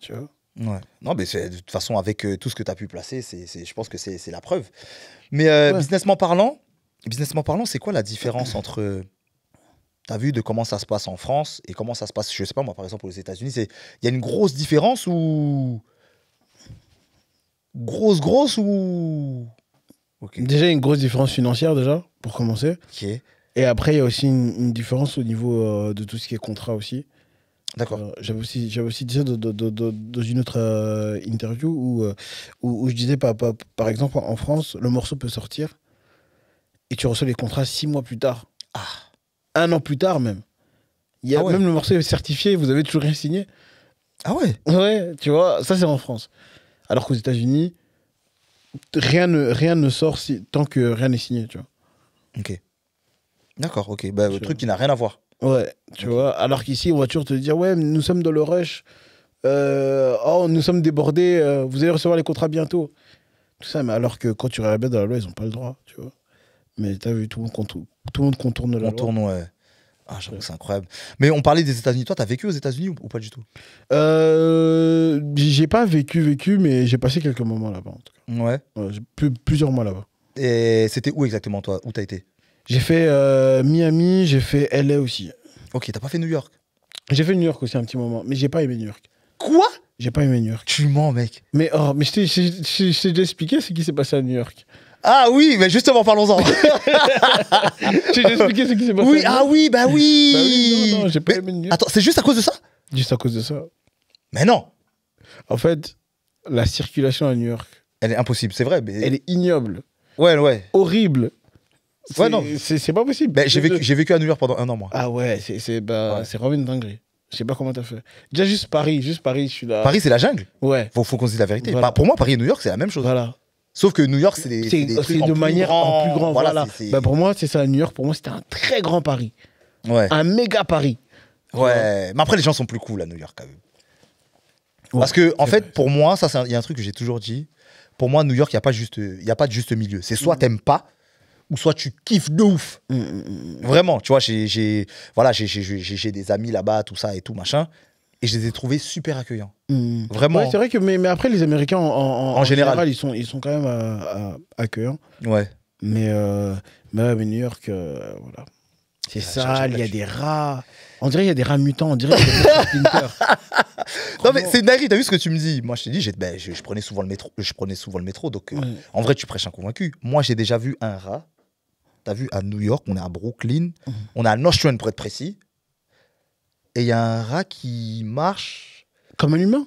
Tu vois? Ouais. Non, mais de toute façon, avec tout ce que tu as pu placer, je pense que c'est la preuve. Mais Ouais. businessment parlant, c'est quoi la différence entre. T'as vu de comment ça se passe en France et comment ça se passe, je sais pas moi, par exemple, aux États-Unis, il y a une grosse différence ou. Grosse ou. Ok. Déjà, il y a une grosse différence financière, déjà, pour commencer. Ok. Et après, il y a aussi une différence au niveau de tout ce qui est contrat aussi. D'accord. J'avais aussi dit ça dans une autre interview où je disais, par exemple, en France, le morceau peut sortir et tu reçois les contrats 6 mois plus tard. Ah. 1 an plus tard même. Ah ouais. Même le morceau est certifié, vous avez toujours rien signé. Ah ouais. Ouais, tu vois, ça c'est en France. Alors qu'aux États-Unis, rien ne sort tant que rien n'est signé, tu vois. Ok. D'accord, ok. Bah, le Tu truc qui n'a rien à voir. Ouais, tu vois. Alors qu'ici, on va toujours te dire, ouais, nous sommes dans le rush. Oh, nous sommes débordés. Vous allez recevoir les contrats bientôt. Tout ça, mais alors que quand tu regardes bien dans la loi, ils n'ont pas le droit, tu vois. Mais t'as vu, tout le monde contourne la loi. Contourne, ouais. Ah, j'avoue que c'est incroyable. Mais on parlait des États-Unis. Toi, t'as vécu aux États-Unis ou pas du tout? J'ai pas vécu, mais j'ai passé quelques moments là-bas, en tout cas. Ouais. Ouais, plusieurs mois là-bas. Et c'était où exactement, toi? Où t'as été? J'ai fait Miami, j'ai fait LA aussi. Ok, t'as pas fait New York? J'ai fait New York aussi un petit moment, mais j'ai pas aimé New York. Quoi? J'ai pas aimé New York. Tu mens, mec. Mais je t'ai déjà expliqué ce qui s'est passé à New York. Ah oui, mais justement, parlons-en. J'ai déjà expliqué ce qui s'est passé Oui, à New York. ah oui, bah oui. Bah oui, non, j'ai pas Mais aimé New York. attends, c'est juste à cause de ça? Juste à cause de ça. Mais non. En fait, la circulation à New York, Elle est impossible, c'est vrai. Mais... elle est ignoble, Ouais. horrible. Ouais, non. C'est pas possible. Ben, j'ai vécu à New York pendant 1 an, moi. Ah ouais, c'est Ouais. vraiment une dinguerie. Je sais pas comment t'as fait. Déjà, juste Paris, je suis là. Paris, c'est la jungle. Ouais, Faut qu'on se dise la vérité. Voilà. Pour moi, Paris et New York, c'est la même chose. voilà. Sauf que New York, c'est des trucs en de plus manière en plus grand. Voilà. c'est- Bah, pour moi, c'est ça, New York, pour moi, c'était un très grand Paris. Ouais. Un méga Paris. Ouais. Mais après, les gens sont plus cool à New York, quand même. Ouais, Parce que, en c'est fait, vrai. pour moi, il y a un truc que j'ai toujours dit. Pour moi, New York, il n'y a pas de juste milieu. C'est soit t'aimes pas, ou soit tu kiffes de ouf. Vraiment, tu vois, j'ai des amis là-bas, tout ça et tout, machin. Et je les ai trouvés super accueillants. Vraiment. Ouais, c'est vrai que, mais après, les Américains, en général. ils sont quand même accueillants. Ouais. Mais New York, voilà. C'est Ah, sale, il y a tu- des rats. On dirait qu'il y a des rats mutants, on dirait qu'il y a des Splinter. Non, mais c'est dingue, t'as vu ce que tu me dis? Moi, je t'ai dit, je prenais souvent le métro. Donc, Ouais. en vrai, tu prêches un convaincu. Moi, j'ai déjà vu un rat. T'as vu, à New York, on est à Brooklyn. On est à North Shore, pour être précis. Et il y a un rat qui marche Comme un humain.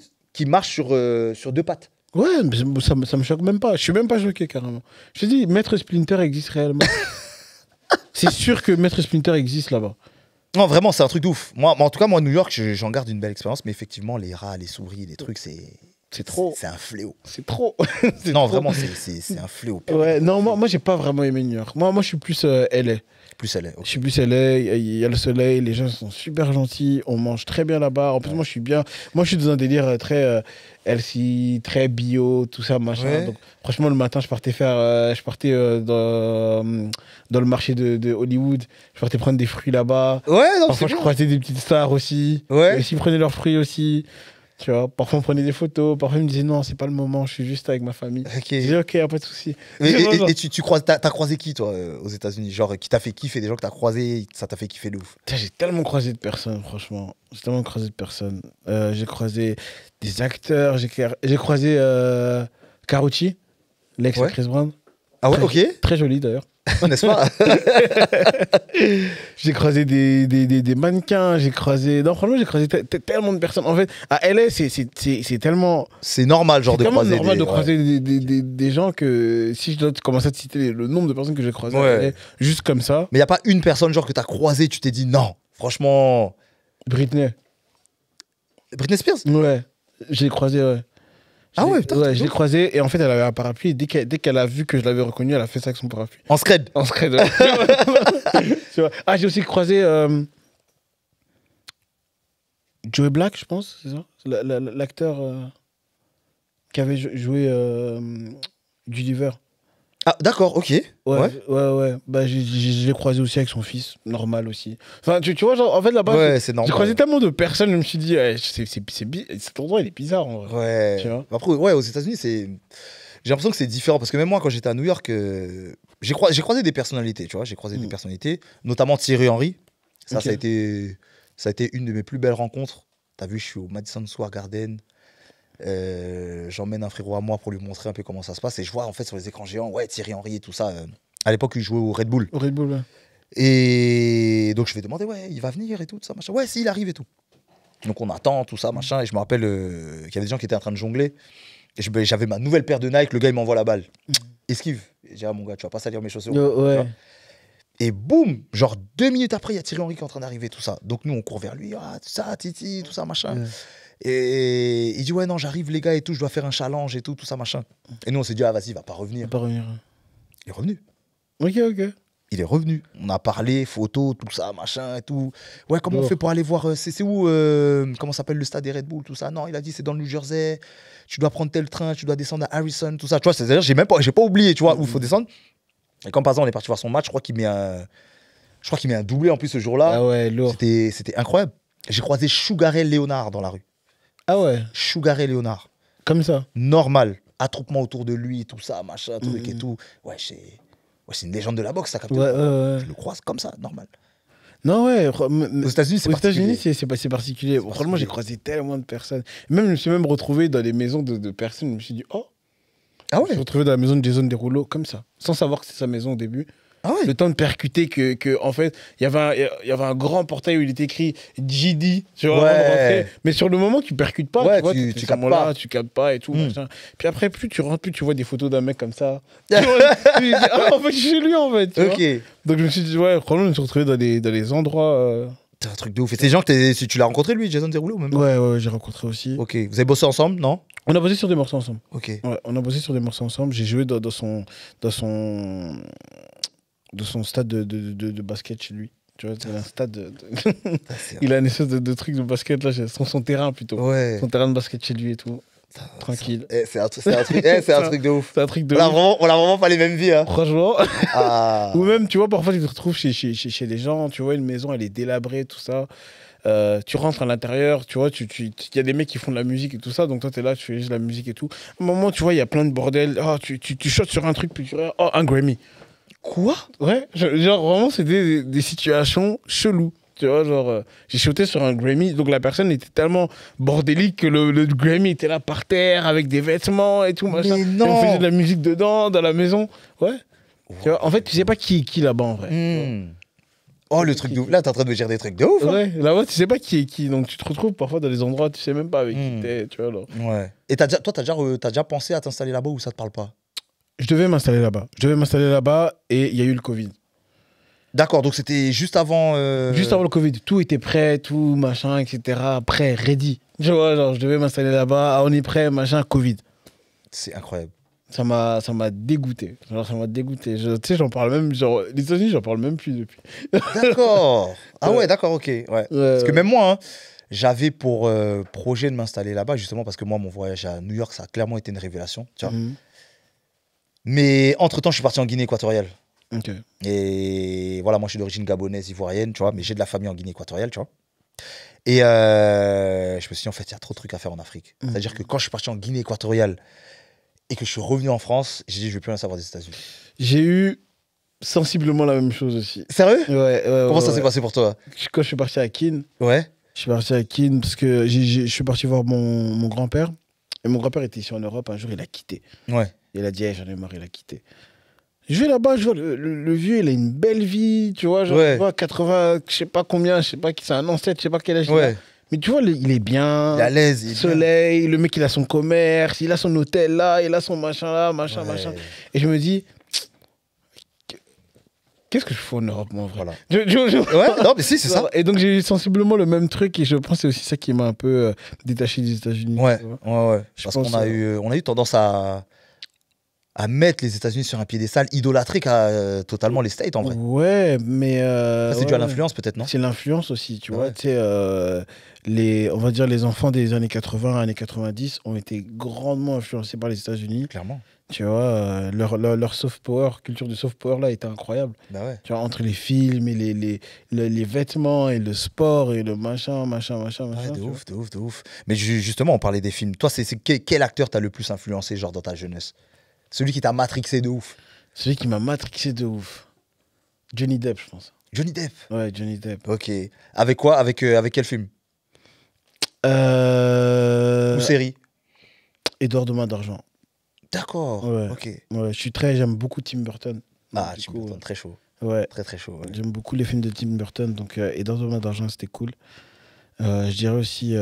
sur 2 pattes. Ouais, mais ça me choque même pas. Je suis même pas choqué, carrément. Je te dis, Maître Splinter existe réellement. C'est sûr que Maître Splinter existe là-bas. Non, vraiment, c'est un truc de ouf. Moi, en tout cas, moi, New York, j'en garde une belle expérience. Mais effectivement, les rats, les souris, les trucs, C'est trop. C'est un fléau. C'est trop. C'est Non, trop. vraiment, c'est un fléau. Ouais, non, moi j'ai pas vraiment aimé New York. Moi, je suis plus LA. Plus elle est. Je suis plus LA, il y a le soleil, les gens sont super gentils, on mange très bien là-bas. En plus, moi, je suis bien. Moi, je suis dans un délire très healthy, très bio, tout ça, machin. Ouais. Donc, franchement, le matin, je partais dans le marché de Hollywood. Je partais prendre des fruits là-bas. Ouais, non, Parfois, c'est je bon. croisais des petites stars aussi. Ouais. Et aussi, ils prenaient leurs fruits aussi. Tu vois, parfois, on prenait des photos. Parfois, ils me disaient non, c'est pas le moment, je suis juste avec ma famille. Ok. Je disais ok, y a pas de souci. Et t'as croisé qui, toi, aux États-Unis? Genre, qui t'a fait kiffer? Des gens que t'as croisés, ça t'a fait kiffer de ouf. Putain, j'ai tellement croisé de personnes, franchement. J'ai tellement croisé de personnes. J'ai croisé des acteurs. J'ai croisé Carucci, l'ex de Ouais. Chris Brown. Ah ouais, Très- ok. Très joli d'ailleurs. N'est-ce pas? J'ai croisé des mannequins, j'ai croisé... Non, franchement, j'ai croisé tellement de personnes. En fait, à LA, c'est tellement... C'est normal, genre, de croiser normal de ouais. croiser des gens que si je dois commencer à te citer le nombre de personnes que j'ai croisées Ouais. à LA, juste comme ça. Mais il n'y a pas une personne, genre, que tu as croisée, tu t'es dit non, franchement. Britney. Britney Spears? Ouais, j'ai croisé, ouais. Ah ouais, putain. Ouais, je l'ai croisée et en fait, elle avait un parapluie. Et dès qu'elle a vu que je l'avais reconnu, elle a fait ça avec son parapluie. En scred. En scred, ouais. Tu vois. Ah, j'ai aussi croisé Joey Black, je pense, c'est ça? L'acteur qui avait joué Gulliver. Ah, d'accord, ok. Ouais. Bah, je l'ai croisé aussi avec son fils, normal aussi. Enfin, tu vois, genre, en fait, là-bas, Ouais, c'est normal. j'ai croisé tellement de personnes, je me suis dit, ouais, cet endroit, il est bizarre, en vrai. Ouais. Tu vois. Après, ouais, aux États-Unis, c'est. J'ai l'impression que c'est différent parce que même moi, quand j'étais à New York, j'ai croisé des personnalités, tu vois. J'ai croisé des personnalités, notamment Thierry Henry. Ça, Ok. ça a été une de mes plus belles rencontres. T'as vu, je suis au Madison Square Garden. J'emmène un frérot à moi pour lui montrer un peu comment ça se passe. Et je vois en fait sur les écrans géants, ouais, Thierry Henry et tout ça. À l'époque, il jouait au Red Bull. Au Red Bull, ouais. Et donc, je vais demander, ouais, il va venir et tout ça, machin. Ouais, si, il arrive et tout. Donc, on attend, tout ça, machin. Et je me rappelle qu'il y avait des gens qui étaient en train de jongler. Et j'avais ma nouvelle paire de Nike. Le gars, il m'envoie la balle. Esquive. Et j'ai dit, ah, mon gars, tu vas pas salir mes chaussures. Tu Ouais. vois. Et boum, genre 2 minutes après, il y a Thierry Henry qui est en train d'arriver, tout ça. Donc, nous, on court vers lui. Ah, tout ça, Titi, tout ça, machin. Ouais. Et il dit, ouais, non, j'arrive, les gars, et tout, je dois faire un challenge et tout, tout ça, machin. Et nous, on s'est dit, ah, vas-y, il va pas Il revenir. va pas revenir. Il est revenu. Ok. Il est revenu. On a parlé, photos, tout ça, machin et tout. Ouais, comment on Bon. fait pour aller voir c'est où comment s'appelle le stade des Red Bull, tout ça. Non, il a dit c'est dans le New Jersey. Tu dois prendre tel train, tu dois descendre à Harrison, tout ça. Tu vois, c'est-à-dire j'ai pas oublié, tu vois, où il faut descendre. Et comme par exemple, on est parti voir son match, je crois qu'il met un doublé en plus ce jour-là. Ah ouais, lourd. C'était incroyable. J'ai croisé Sugar Ray Leonard dans la rue. Ah ouais, Sugar Ray Leonard. comme ça. Normal. Attroupement autour de lui, tout ça, machin, truc et tout. Ouais, c'est une légende de la boxe, ça capte. Ouais. Je le croise comme ça, normal. Non, ouais. Aux États-Unis, c'est Aux particulier. États-Unis, c'est particulier. Franchement, j'ai croisé tellement de personnes. Même, je me suis même retrouvé dans les maisons de personnes. Je me suis dit, oh, Ah je me ouais. suis retrouvé dans la maison de Jason Derulo, comme ça. Sans savoir que c'est sa maison au début. Ah ouais. Le temps de percuter que en fait, il y avait un grand portail où il était écrit GD, tu vois, Ouais. avant de rentrer. Mais sur le moment, tu percutes pas. Ouais, tu vois, tu t'es captes à ce moment-là, pas. tu captes pas et tout. Mm. Machin. Puis après, plus tu rentres, plus tu vois des photos d'un mec comme ça. Tu vois, tu dis, ah, en fait, je suis chez lui, en fait. Tu vois. Ok. Donc je me suis dit, ouais, franchement, je me suis retrouvé dans des endroits. C'est un truc de ouf. Et ces gens, si tu l'as rencontré lui, Jason Derulo ou même pas? Ouais, j'ai rencontré aussi. Ok. Vous avez bossé ensemble, non? On a bossé sur des morceaux ensemble. Ok. Ouais, on a bossé sur des morceaux ensemble. J'ai joué dans son stade de basket chez lui. Tu vois, il a un stade il a une espèce de truc de basket là, son terrain plutôt. Ouais. Son terrain de basket chez lui et tout. Tranquille. C'est un truc de ouf. C'est un truc de On a ouf. vraiment pas les mêmes vies. Hein. Franchement. Ah. Ou même, tu vois, parfois tu te retrouves chez des gens, tu vois, une maison, elle est délabrée, tout ça. Tu rentres à l'intérieur, tu vois, il y a des mecs qui font de la musique et tout ça, donc toi, t'es là, tu fais juste de la musique et tout. À un moment, tu vois, il y a plein de bordel. Oh, tu shottes sur un truc, puis tu regardes, oh, un Grammy. Quoi? Ouais, genre vraiment, c'était des situations cheloues. Tu vois, genre, j'ai shoté sur un Grammy, donc la personne était tellement bordélique que le Grammy était là par terre avec des vêtements et tout, machin. Mais Et non. on faisait de la musique dedans, dans la maison. Ouais. Tu vois, en fait, tu sais pas qui est qui là-bas en vrai. Hmm. Oh, le truc de ouf. Là, t'es en train de me dire des trucs de ouf. Hein. Ouais, là-bas, tu sais pas qui est qui, donc tu te retrouves parfois dans des endroits, tu sais même pas avec qui Hmm. t'es, tu vois. Alors. Ouais. Et toi, t'as déjà pensé à t'installer là-bas ou ça te parle pas? Je devais m'installer là-bas et il y a eu le Covid. D'accord, donc c'était juste avant. Juste avant le Covid, tout était prêt, tout machin, etc. Prêt, ready. Tu vois, genre, je devais m'installer là-bas, on est prêt, machin, Covid. C'est incroyable. Ça m'a dégoûté. Genre, ça m'a dégoûté. Tu sais, j'en parle même, genre, les États-Unis, j'en parle même plus depuis. D'accord. Ah ouais, d'accord, ok. Ouais. Parce que Ouais. même moi, hein, j'avais pour projet de m'installer là-bas, justement parce que moi, mon voyage à New York, ça a clairement été une révélation. Tu vois. Mhm. Mais entre-temps, je suis parti en Guinée équatoriale. Ok. Et voilà, moi, je suis d'origine gabonaise, ivoirienne, tu vois, mais j'ai de la famille en Guinée équatoriale, tu vois. Et je me suis dit, en fait, il y a trop de trucs à faire en Afrique. Mhm. C'est-à-dire que quand je suis parti en Guinée équatoriale et que je suis revenu en France, j'ai dit, je veux plus rien savoir des États-Unis. J'ai eu sensiblement la même chose aussi. Sérieux? Ouais, Comment ça s'est passé pour toi? Quand je suis parti à Keene, Ouais. parce que je suis parti voir mon grand-père. Et mon grand-père était ici en Europe. Un jour, il a quitté. Ouais. Il a dit, hey, j'en ai marre, il a quitté. Je vais là-bas, je vois le vieux, il a une belle vie, tu vois, genre, Ouais. tu vois, 80, je sais pas combien, je sais pas qui c'est un ancêtre, je sais pas quel âge il a. Ouais. Mais tu vois, il est bien. Il est à l'aise. il est bien. Soleil, le mec, il a son commerce, il a son hôtel là, il a son machin là, machin, Ouais. machin. Et je me dis, qu'est-ce que je fais en Europe, moi, en vrai? Voilà. Je- Ouais, non, mais si, c'est ça. Et donc, j'ai eu sensiblement le même truc, et je pense que c'est aussi ça qui m'a un peu détaché des États-Unis. Ouais, tu vois. ouais. Je Parce pense, qu'on on a eu tendance à mettre les États-Unis sur un piédestal, idolâtrer totalement les States en vrai. Ouais, mais. Ça, c'est ouais, dû à ouais. l'influence peut-être, non? C'est l'influence aussi, tu Ouais. vois. Tu sais, on va dire les enfants des années 80, années 90 ont été grandement influencés par les États-Unis. Clairement. Tu vois, leur soft power, culture du soft power là était incroyable. Bah ouais. Tu vois, entre les films et les vêtements et le sport et le machin. Ouais, tu vois. de ouf. Mais justement, on parlait des films. Toi, quel acteur t'as le plus influencé, genre, dans ta jeunesse? Celui qui t'a matrixé de ouf. Celui qui m'a matrixé de ouf. Johnny Depp, je pense. Johnny Depp. Ouais, Johnny Depp. Ok. Avec quoi? Avec quel film? Ou série? Edouard de Main d'Argent. D'accord. Ouais. Ok. Ouais, j'aime beaucoup Tim Burton. Ah, Du Tim coup, Burton, très chaud. ouais. Très chaud. Ouais. J'aime beaucoup les films de Tim Burton, donc Edouard de Main d'Argent, c'était cool. Je dirais aussi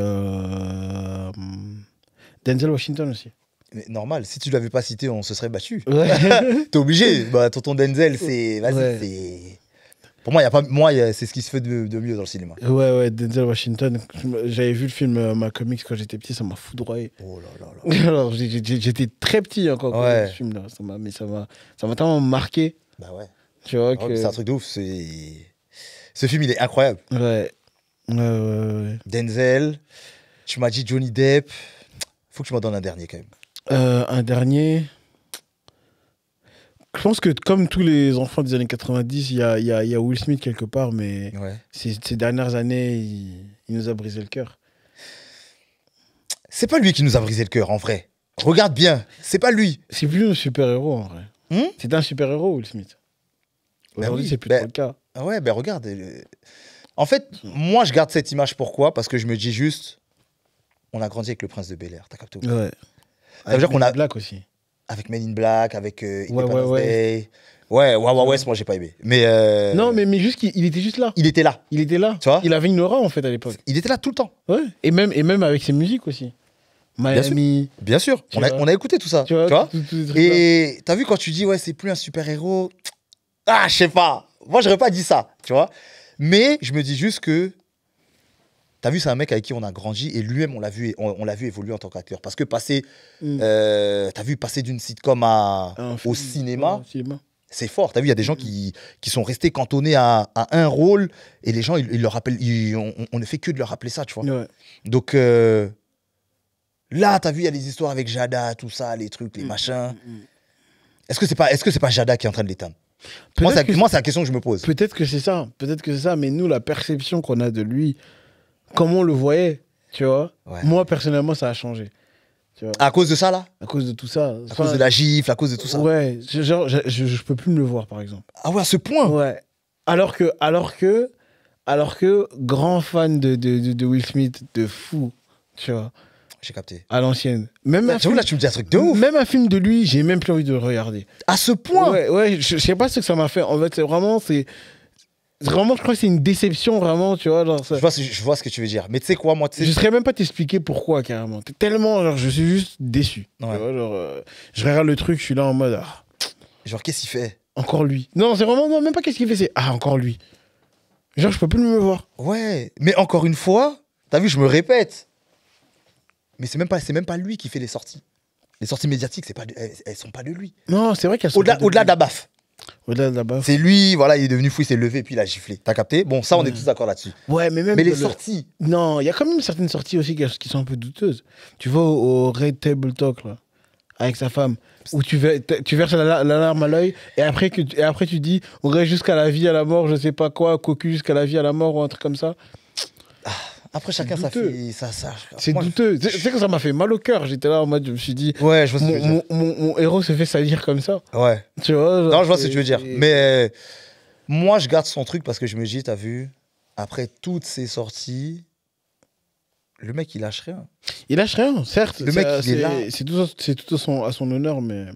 Denzel Washington aussi. Mais normal, si tu l'avais pas cité, on se serait battu. Ouais. T'es obligé. Bah, tonton Denzel, c'est. Vas-y, Ouais. c'est. Pour moi, c'est ce qui se fait de mieux dans le cinéma. Ouais, Denzel Washington. J'avais vu le film Malcolm X quand j'étais petit, ça m'a foudroyé. Oh là là. Alors, j'étais très petit encore quand Ouais. j'ai vu ce film-là. Ça m'a tellement marqué, Bah ouais. tu vois, Ouais, que... mais c'est un truc de ouf. Ce film, il est incroyable. Ouais. Ouais. Denzel, tu m'as dit Johnny Depp. Faut que tu m'en donnes un dernier quand même. Un dernier... Je pense que comme tous les enfants des années 90, il y a Will Smith quelque part, mais Ouais. ces dernières années, il nous a brisé le cœur. C'est pas lui qui nous a brisé le cœur, en vrai. Regarde bien, c'est pas lui. C'est plus un super-héros, en vrai. Hmm. C'est un super-héros, Will Smith. Aujourd'hui, oui. c'est plus Ben, trop le cas. Ah ouais, ben regarde. En fait, moi, je garde cette image. Pourquoi? Parce que je me dis juste, on a grandi avec le Prince de Bel-Air. T'as capté? Ouais. Ça veut dire qu'on a. Black aussi. Avec Men in Black, avec Independence ouais. Day. Ouais, moi, j'ai pas aimé. Mais. Non, mais juste qu'il était juste là. Il était là. Il était là. Tu vois? Il avait une aura, en fait, à l'époque. Il était là tout le temps. Ouais. Et même avec ses musiques aussi. Miami. Bien sûr. Tu On vois? a écouté tout ça. Tu vois, tous ces trucs-là. Et t'as vu quand tu dis, ouais, c'est plus un super-héros. Ah, je sais pas. Moi, j'aurais pas dit ça. Tu vois? Mais je me dis juste que. T'as vu, c'est un mec avec qui on a grandi et lui-même, on l'a vu évoluer en tant qu'acteur. Parce que t'as vu passer d'une sitcom au cinéma, c'est fort. T'as vu, il y a des gens qui sont restés cantonnés à un rôle et les gens, ils leur rappellent, on ne fait que de leur rappeler ça, tu vois. Ouais. Donc là, t'as vu, il y a les histoires avec Jada, tout ça, les trucs, les machins. Est-ce que c'est pas Jada qui est en train de l'éteindre? Moi, c'est la question que je me pose. Peut-être que c'est ça, mais nous, la perception qu'on a de lui, comment on le voyait, tu vois, Ouais. moi, personnellement, ça a changé. Tu vois, À cause de ça, là? à cause de tout ça. À cause de la gifle, à cause de tout ça? Ouais, je peux plus me le voir, par exemple. Ah ouais, à ce point? Ouais. Alors que, grand fan de Will Smith, de fou, tu vois, J'ai capté. à l'ancienne. Même Là, tu me dis un truc de ouf. même un film de lui, j'ai même plus envie de le regarder. À ce point? Ouais, je sais pas ce que ça m'a fait. En fait, vraiment, je crois que c'est une déception, vraiment, tu vois. Genre, Je vois ce que tu veux dire. Mais tu sais quoi, moi, tu je sais. saurais même pas t'expliquer pourquoi, carrément. T'es tellement, genre, je suis juste déçu. Ouais. Tu vois, genre, je regarde le truc, je suis là en mode, ah, Genre, qu'est-ce qu'il fait? encore lui. Non, c'est vraiment, non, même pas qu'est-ce qu'il fait, c'est, ah, encore lui. Genre, je peux plus me voir. Ouais. Mais encore une fois, t'as vu, je me répète. Mais c'est même pas lui qui fait les sorties. Les sorties médiatiques, elles sont pas de lui. Non, c'est vrai qu'elles sont Au-delà d'Abaf. Au-delà de là-bas. C'est lui, voilà, il est devenu fou, il s'est levé, puis il a giflé. T'as capté? Bon, ça, on est tous d'accord là-dessus. Ouais, mais même. Mais les sorties. Non, il y a quand même certaines sorties aussi qui sont un peu douteuses. Tu vas au Red Table Talk, là, avec sa femme, où tu verses la larme à l'œil, et après tu dis, on reste jusqu'à la vie, à la mort, je sais pas quoi, cocu jusqu'à la vie, à la mort, ou un truc comme ça. Après, chacun sa douteux. fille. Ça, C'est moi, douteux. Tu sais que ça m'a fait mal au cœur. J'étais là en mode, je me suis dit, Ouais, je vois ce que tu veux dire. mon héros se fait salir comme ça. Ouais. Tu vois, genre, Non, je vois ce que tu veux dire. c'est- Mais moi, je garde son truc parce que je me dis, t'as vu, après toutes ces sorties, le mec, il lâche rien. Il lâche rien, certes. Le mec, il est là. C'est tout à son honneur, mais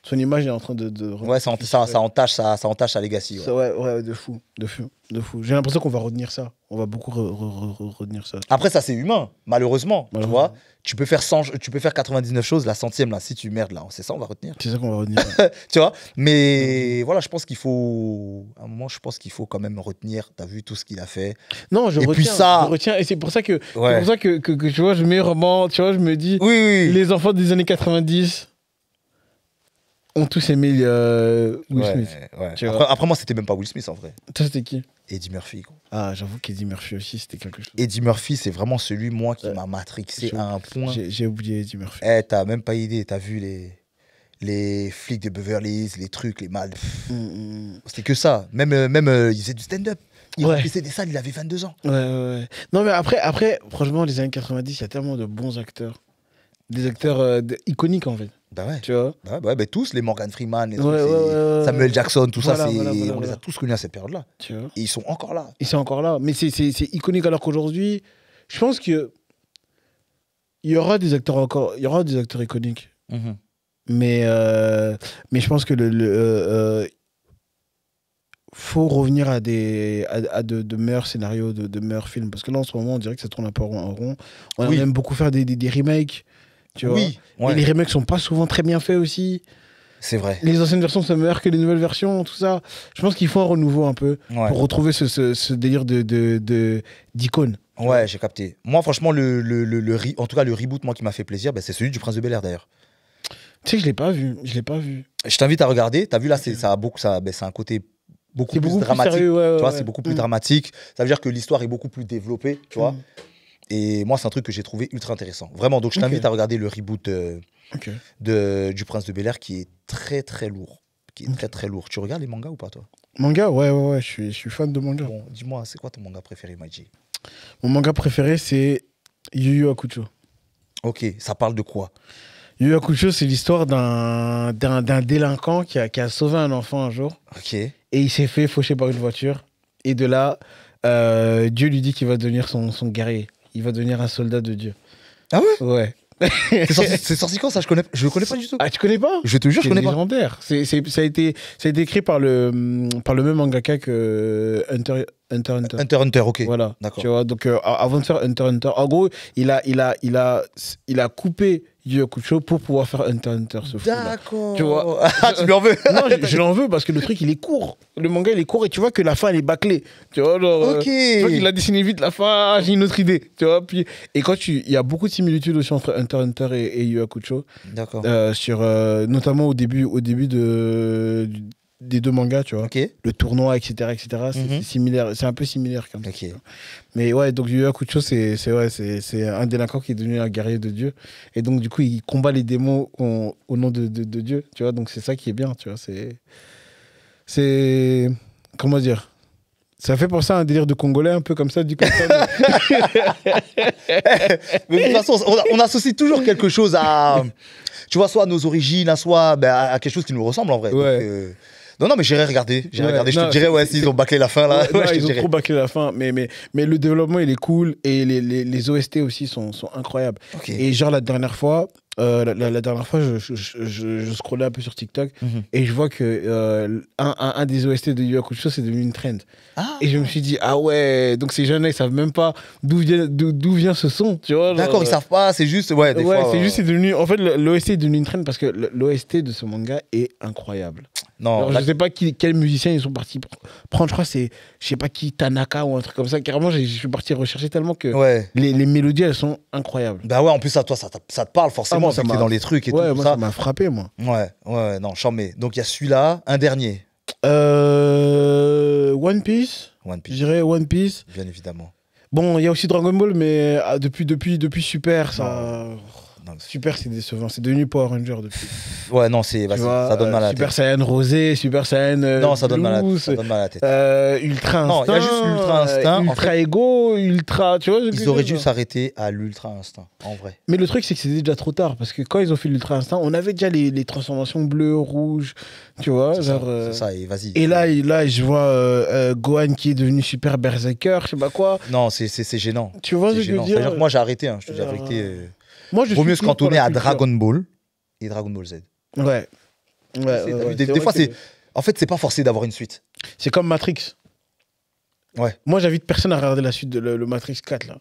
son image est en train Ouais, ça entache sa legacy. Ouais. Ouais, de fou, de fou, de fou. J'ai l'impression qu'on va retenir ça. On va beaucoup retenir ça. Après, ça, c'est humain, malheureusement. Tu vois, tu peux faire 99 choses, la centième, là, si tu merdes, là, c'est ça, on va retenir. C'est ça qu'on va retenir. Tu vois, mais voilà, je pense qu'il faut, à un moment, je pense qu'il faut quand même retenir. T'as vu tout ce qu'il a fait. Non, je retiens, et c'est pour ça que, tu vois, je mets vraiment, tu vois, je me dis, les enfants des années 90 ont tous aimé Will Smith. Ouais. Après, moi, c'était même pas Will Smith, en vrai. Toi, c'était qui? Eddie Murphy, quoi. Ah, j'avoue qu'Eddie Murphy aussi, c'était quelque chose. Eddie Murphy, c'est vraiment celui, moi, qui m'a matrixé à un point. J'ai oublié Eddie Murphy. T'as même pas idée, t'as vu les flics de Beverly Hills, les trucs, les mal. C'était que ça. Même il faisait du stand-up. Il remplissait des salles, il avait 22 ans. Ouais. Non, mais après, franchement, les années 90, il y a tellement de bons acteurs. Des acteurs iconiques, en fait. Bah ouais. Tu vois, tous, les Morgan Freeman, les Samuel Jackson, tout ça, on les a tous connus à cette période-là. Tu vois. Et ils sont encore là. Ils sont encore là. Mais c'est iconique, alors qu'aujourd'hui, je pense que il y aura des acteurs iconiques. Mais je pense que faut revenir à de meilleurs scénarios, de meilleurs films. Parce que là, en ce moment, on dirait que ça tourne un peu en rond. On aime beaucoup faire des remakes. Tu vois. Et les remakes sont pas souvent très bien faits aussi. C'est vrai. Les anciennes versions sont meilleures que les nouvelles versions, tout ça. Je pense qu'il faut un renouveau un peu pour retrouver ce délire d'icône. Ouais, j'ai capté. Moi, franchement, en tout cas, le reboot moi, qui m'a fait plaisir, c'est celui du Prince de Bel-Air, d'ailleurs. Tu sais que je l'ai pas vu. Je t'invite à regarder. T'as vu, là, c'est un côté beaucoup plus dramatique. Sérieux, tu vois, c'est beaucoup plus dramatique. Ça veut dire que l'histoire est beaucoup plus développée, tu vois. Et moi, c'est un truc que j'ai trouvé ultra intéressant. Vraiment, donc je t'invite à regarder le reboot du Prince de Bel-Air qui est très, très lourd. Très lourd. Tu regardes les mangas ou pas, toi? Manga, ouais. Je suis fan de manga. Bon, dis-moi, c'est quoi ton manga préféré, Maji? Mon manga préféré, c'est Yu Yu Hakusho. Ok, ça parle de quoi? Yu Yu Hakusho, c'est l'histoire d'un délinquant qui a sauvé un enfant un jour. Ok. Et il s'est fait faucher par une voiture. Et de là, Dieu lui dit qu'il va devenir son guerrier. Il va devenir un soldat de Dieu. Ah ouais? Ouais. C'est sorti quand ça? Je le connais pas du tout. Ah, tu connais pas? Je te jure, je connais pas. C'est légendaire. Ça a été écrit par le même mangaka que Hunter x Hunter, ok. Voilà. D'accord. Tu vois, donc avant de faire Hunter x Hunter, en gros, il a coupé Yu Yu Hakusho pour pouvoir faire Hunter x Hunter, ce fou-là. D'accord. Tu vois. Ah, tu lui en veux? Non, je l'en veux parce que le truc, il est court. Le manga, il est court et tu vois que la fin, elle est bâclée. Tu vois, genre, ok. Tu vois qu'il a dessiné vite la fin, j'ai une autre idée. Tu vois, puis, et il y a beaucoup de similitudes aussi entre Hunter x Hunter et Yu Yu Hakusho. D'accord. Notamment au début des deux mangas, tu vois. Ok. Le tournoi, etc. C'est similaire, c'est un peu similaire comme ça. Ok. Mais ouais, donc Yu Yu Hakusho, c'est un délinquant qui est devenu un guerrier de Dieu. Et donc, du coup, il combat les démons au nom de Dieu, tu vois. Donc, c'est ça qui est bien, tu vois. C'est. Comment dire? Ça fait penser à un délire de Congolais, un peu comme ça, du coup. Mais de toute façon, on associe toujours quelque chose à. Tu vois, soit à nos origines, soit à quelque chose qui nous ressemble en vrai. Ouais. Donc, non, mais j'irai regarder. Je te dirais, s'ils ont bâclé la fin là. Non, ils ont trop bâclé la fin. Mais le développement, il est cool. Et les OST aussi sont incroyables. Okay. Et genre, la dernière fois, je scrollais un peu sur TikTok et je vois que un des OST de Yu Yu Hakusho, c'est devenu une trend. Et je me suis dit, ah ouais, donc ces jeunes-là, ils savent même pas d'où vient ce son, tu vois. D'accord, ils savent pas, c'est juste, des fois, c'est devenu, en fait, l'OST est devenu une trend parce que l'OST de ce manga est incroyable. Non, alors, je sais pas quels musiciens ils sont partis prendre, je crois c'est, je sais pas qui, Tanaka ou un truc comme ça. Carrément, je suis parti rechercher tellement que les mélodies, elles sont incroyables. Bah ouais, en plus, toi, ça te parle forcément, vu que t'es dans les trucs et tout moi, ça. Ça m'a frappé, moi. Ouais, non, chambé. Donc, il y a celui-là, un dernier. One Piece. Je dirais One Piece. Bien évidemment. Bon, il y a aussi Dragon Ball, mais depuis Super, ça... Non, Super, c'est décevant. C'est devenu Power Ranger depuis. Ouais, non, ça donne mal à la tête. Super Saiyan Rosé, Super Saiyan. Non, ça donne mal à la tête. Ultra Instinct. Non, il y a juste l'Ultra Instinct. Ultra Ego, Ultra. Tu vois, ils auraient dû s'arrêter à l'Ultra Instinct, en vrai. Mais le truc, c'est que c'était déjà trop tard. Parce que quand ils ont fait l'Ultra Instinct, on avait déjà les transformations bleues, rouges. Tu vois, c'est ça, et vas-y. Et là, je vois Gohan qui est devenu Super Berserker, je sais pas quoi. Non, c'est gênant. Tu vois ce que je veux dire? C'est-à-dire que moi, j'ai arrêté, je te dis la vérité. Moi, vaut mieux se cantonner à Dragon Ball et Dragon Ball Z. Ouais. Des fois, en fait, c'est pas forcé d'avoir une suite. C'est comme Matrix. Ouais. Moi, j'invite personne à regarder la suite de le Matrix 4. Là.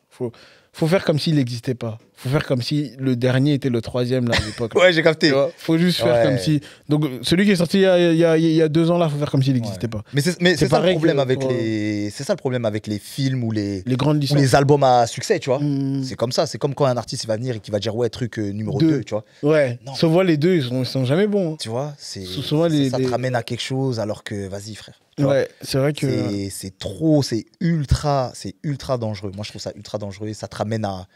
Faut faire comme s'il n'existait pas. Faut faire comme si le dernier était le troisième là, à l'époque. Ouais, j'ai capté. Faut juste faire comme si. Donc, celui qui est sorti il y a 2 ans là, faut faire comme s'il n'existait pas. Mais c'est ça le problème avec les. C'est ça le problème avec les films ou les grandes licences. Ou les albums à succès, tu vois. C'est comme ça. C'est comme quand un artiste il va venir et qui va dire ouais, truc numéro 2, tu vois. Ouais. Souvent, les deux, ils sont jamais bons. Hein. Tu vois, ça te ramène à quelque chose alors que vas-y, frère. Ouais, c'est vrai que. C'est ultra dangereux. Moi, je trouve ça ultra dangereux et ça te ramène à.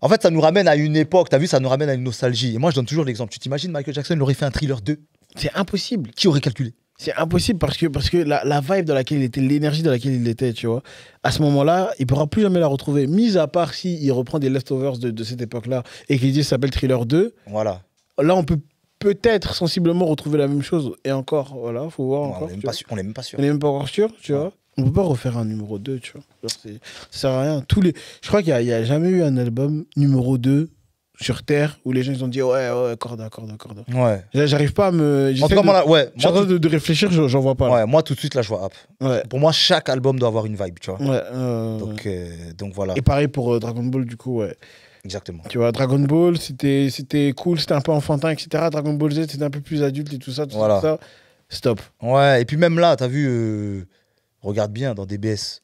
En fait, ça nous ramène à une époque, t'as vu, ça nous ramène à une nostalgie. Et moi, je donne toujours l'exemple. Tu t'imagines, Michael Jackson, il aurait fait un Thriller 2? C'est impossible. Qui aurait calculé? C'est impossible parce que la vibe dans laquelle il était, l'énergie dans laquelle il était, tu vois, à ce moment-là, il ne pourra plus jamais la retrouver. Mis à part s'il reprend des leftovers de cette époque-là et qu'il dit ça s'appelle Thriller 2. Voilà. Là, on peut peut-être sensiblement retrouver la même chose. Et encore, voilà, faut voir encore. On n'est même pas sûr. On n'est même pas encore sûr, tu vois. On peut pas refaire un numéro 2, tu vois. Ça sert à rien. Je crois qu'il n'y a jamais eu un album numéro 2 sur Terre où les gens ils ont dit ouais, corda. Ouais. J'arrive pas à me. En tout cas, moi, je suis en train de réfléchir, j'en vois pas. Là. Ouais, moi, tout de suite, là, je vois App. Ouais. Pour moi, chaque album doit avoir une vibe, tu vois. Ouais. Donc voilà. Et pareil pour Dragon Ball, du coup, ouais. Exactement. Tu vois, Dragon Ball, c'était cool, c'était un peu enfantin, etc. Dragon Ball Z, c'était un peu plus adulte et tout ça. Tout ça. Stop. Ouais, et puis même là, t'as vu, regarde bien dans DBS.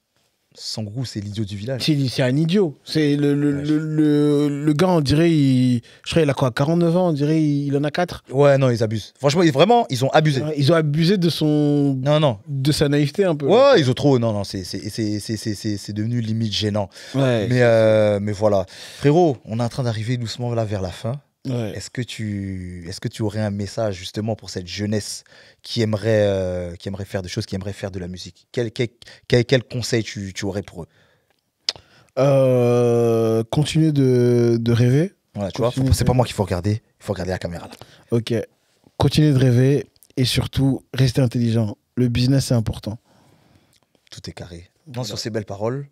Sangoku, c'est l'idiot du village. C'est un idiot. C'est le gars, on dirait, je crois, il a quoi, 49 ans, on dirait, il en a 4. Ouais, non, ils abusent. Franchement, vraiment, ils ont abusé. Ils ont abusé de son. Non. De sa naïveté un peu. Ouais, ils ont trop. Non, c'est devenu limite gênant. Ouais. Mais voilà. Frérot, on est en train d'arriver doucement là vers la fin. Ouais. Est-ce que tu aurais un message justement pour cette jeunesse qui aimerait faire des choses, qui aimerait faire de la musique? Quel conseil tu aurais pour eux? Continuer de rêver. Ouais, tu vois, c'est pas moi qu'il faut regarder, il faut regarder la caméra là. Ok. Continuer de rêver et surtout rester intelligent. Le business c'est important. Tout est carré. Voilà. Sur ces belles paroles,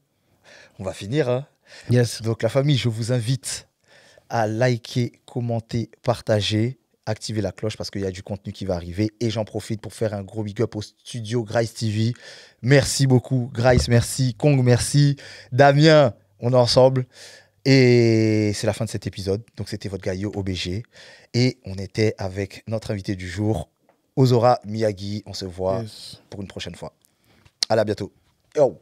on va finir. Hein. Yes. Donc la famille, je vous invite à liker, commenter, partager, activer la cloche parce qu'il y a du contenu qui va arriver. Et j'en profite pour faire un gros big up au studio Grice TV. Merci beaucoup, Grice, merci. Kong, merci. Damien, on est ensemble. Et c'est la fin de cet épisode. Donc c'était votre gars Yo OBG. Et on était avec notre invité du jour, Ozora Miyagi. On se voit pour une prochaine fois. Allez, à bientôt. Yo.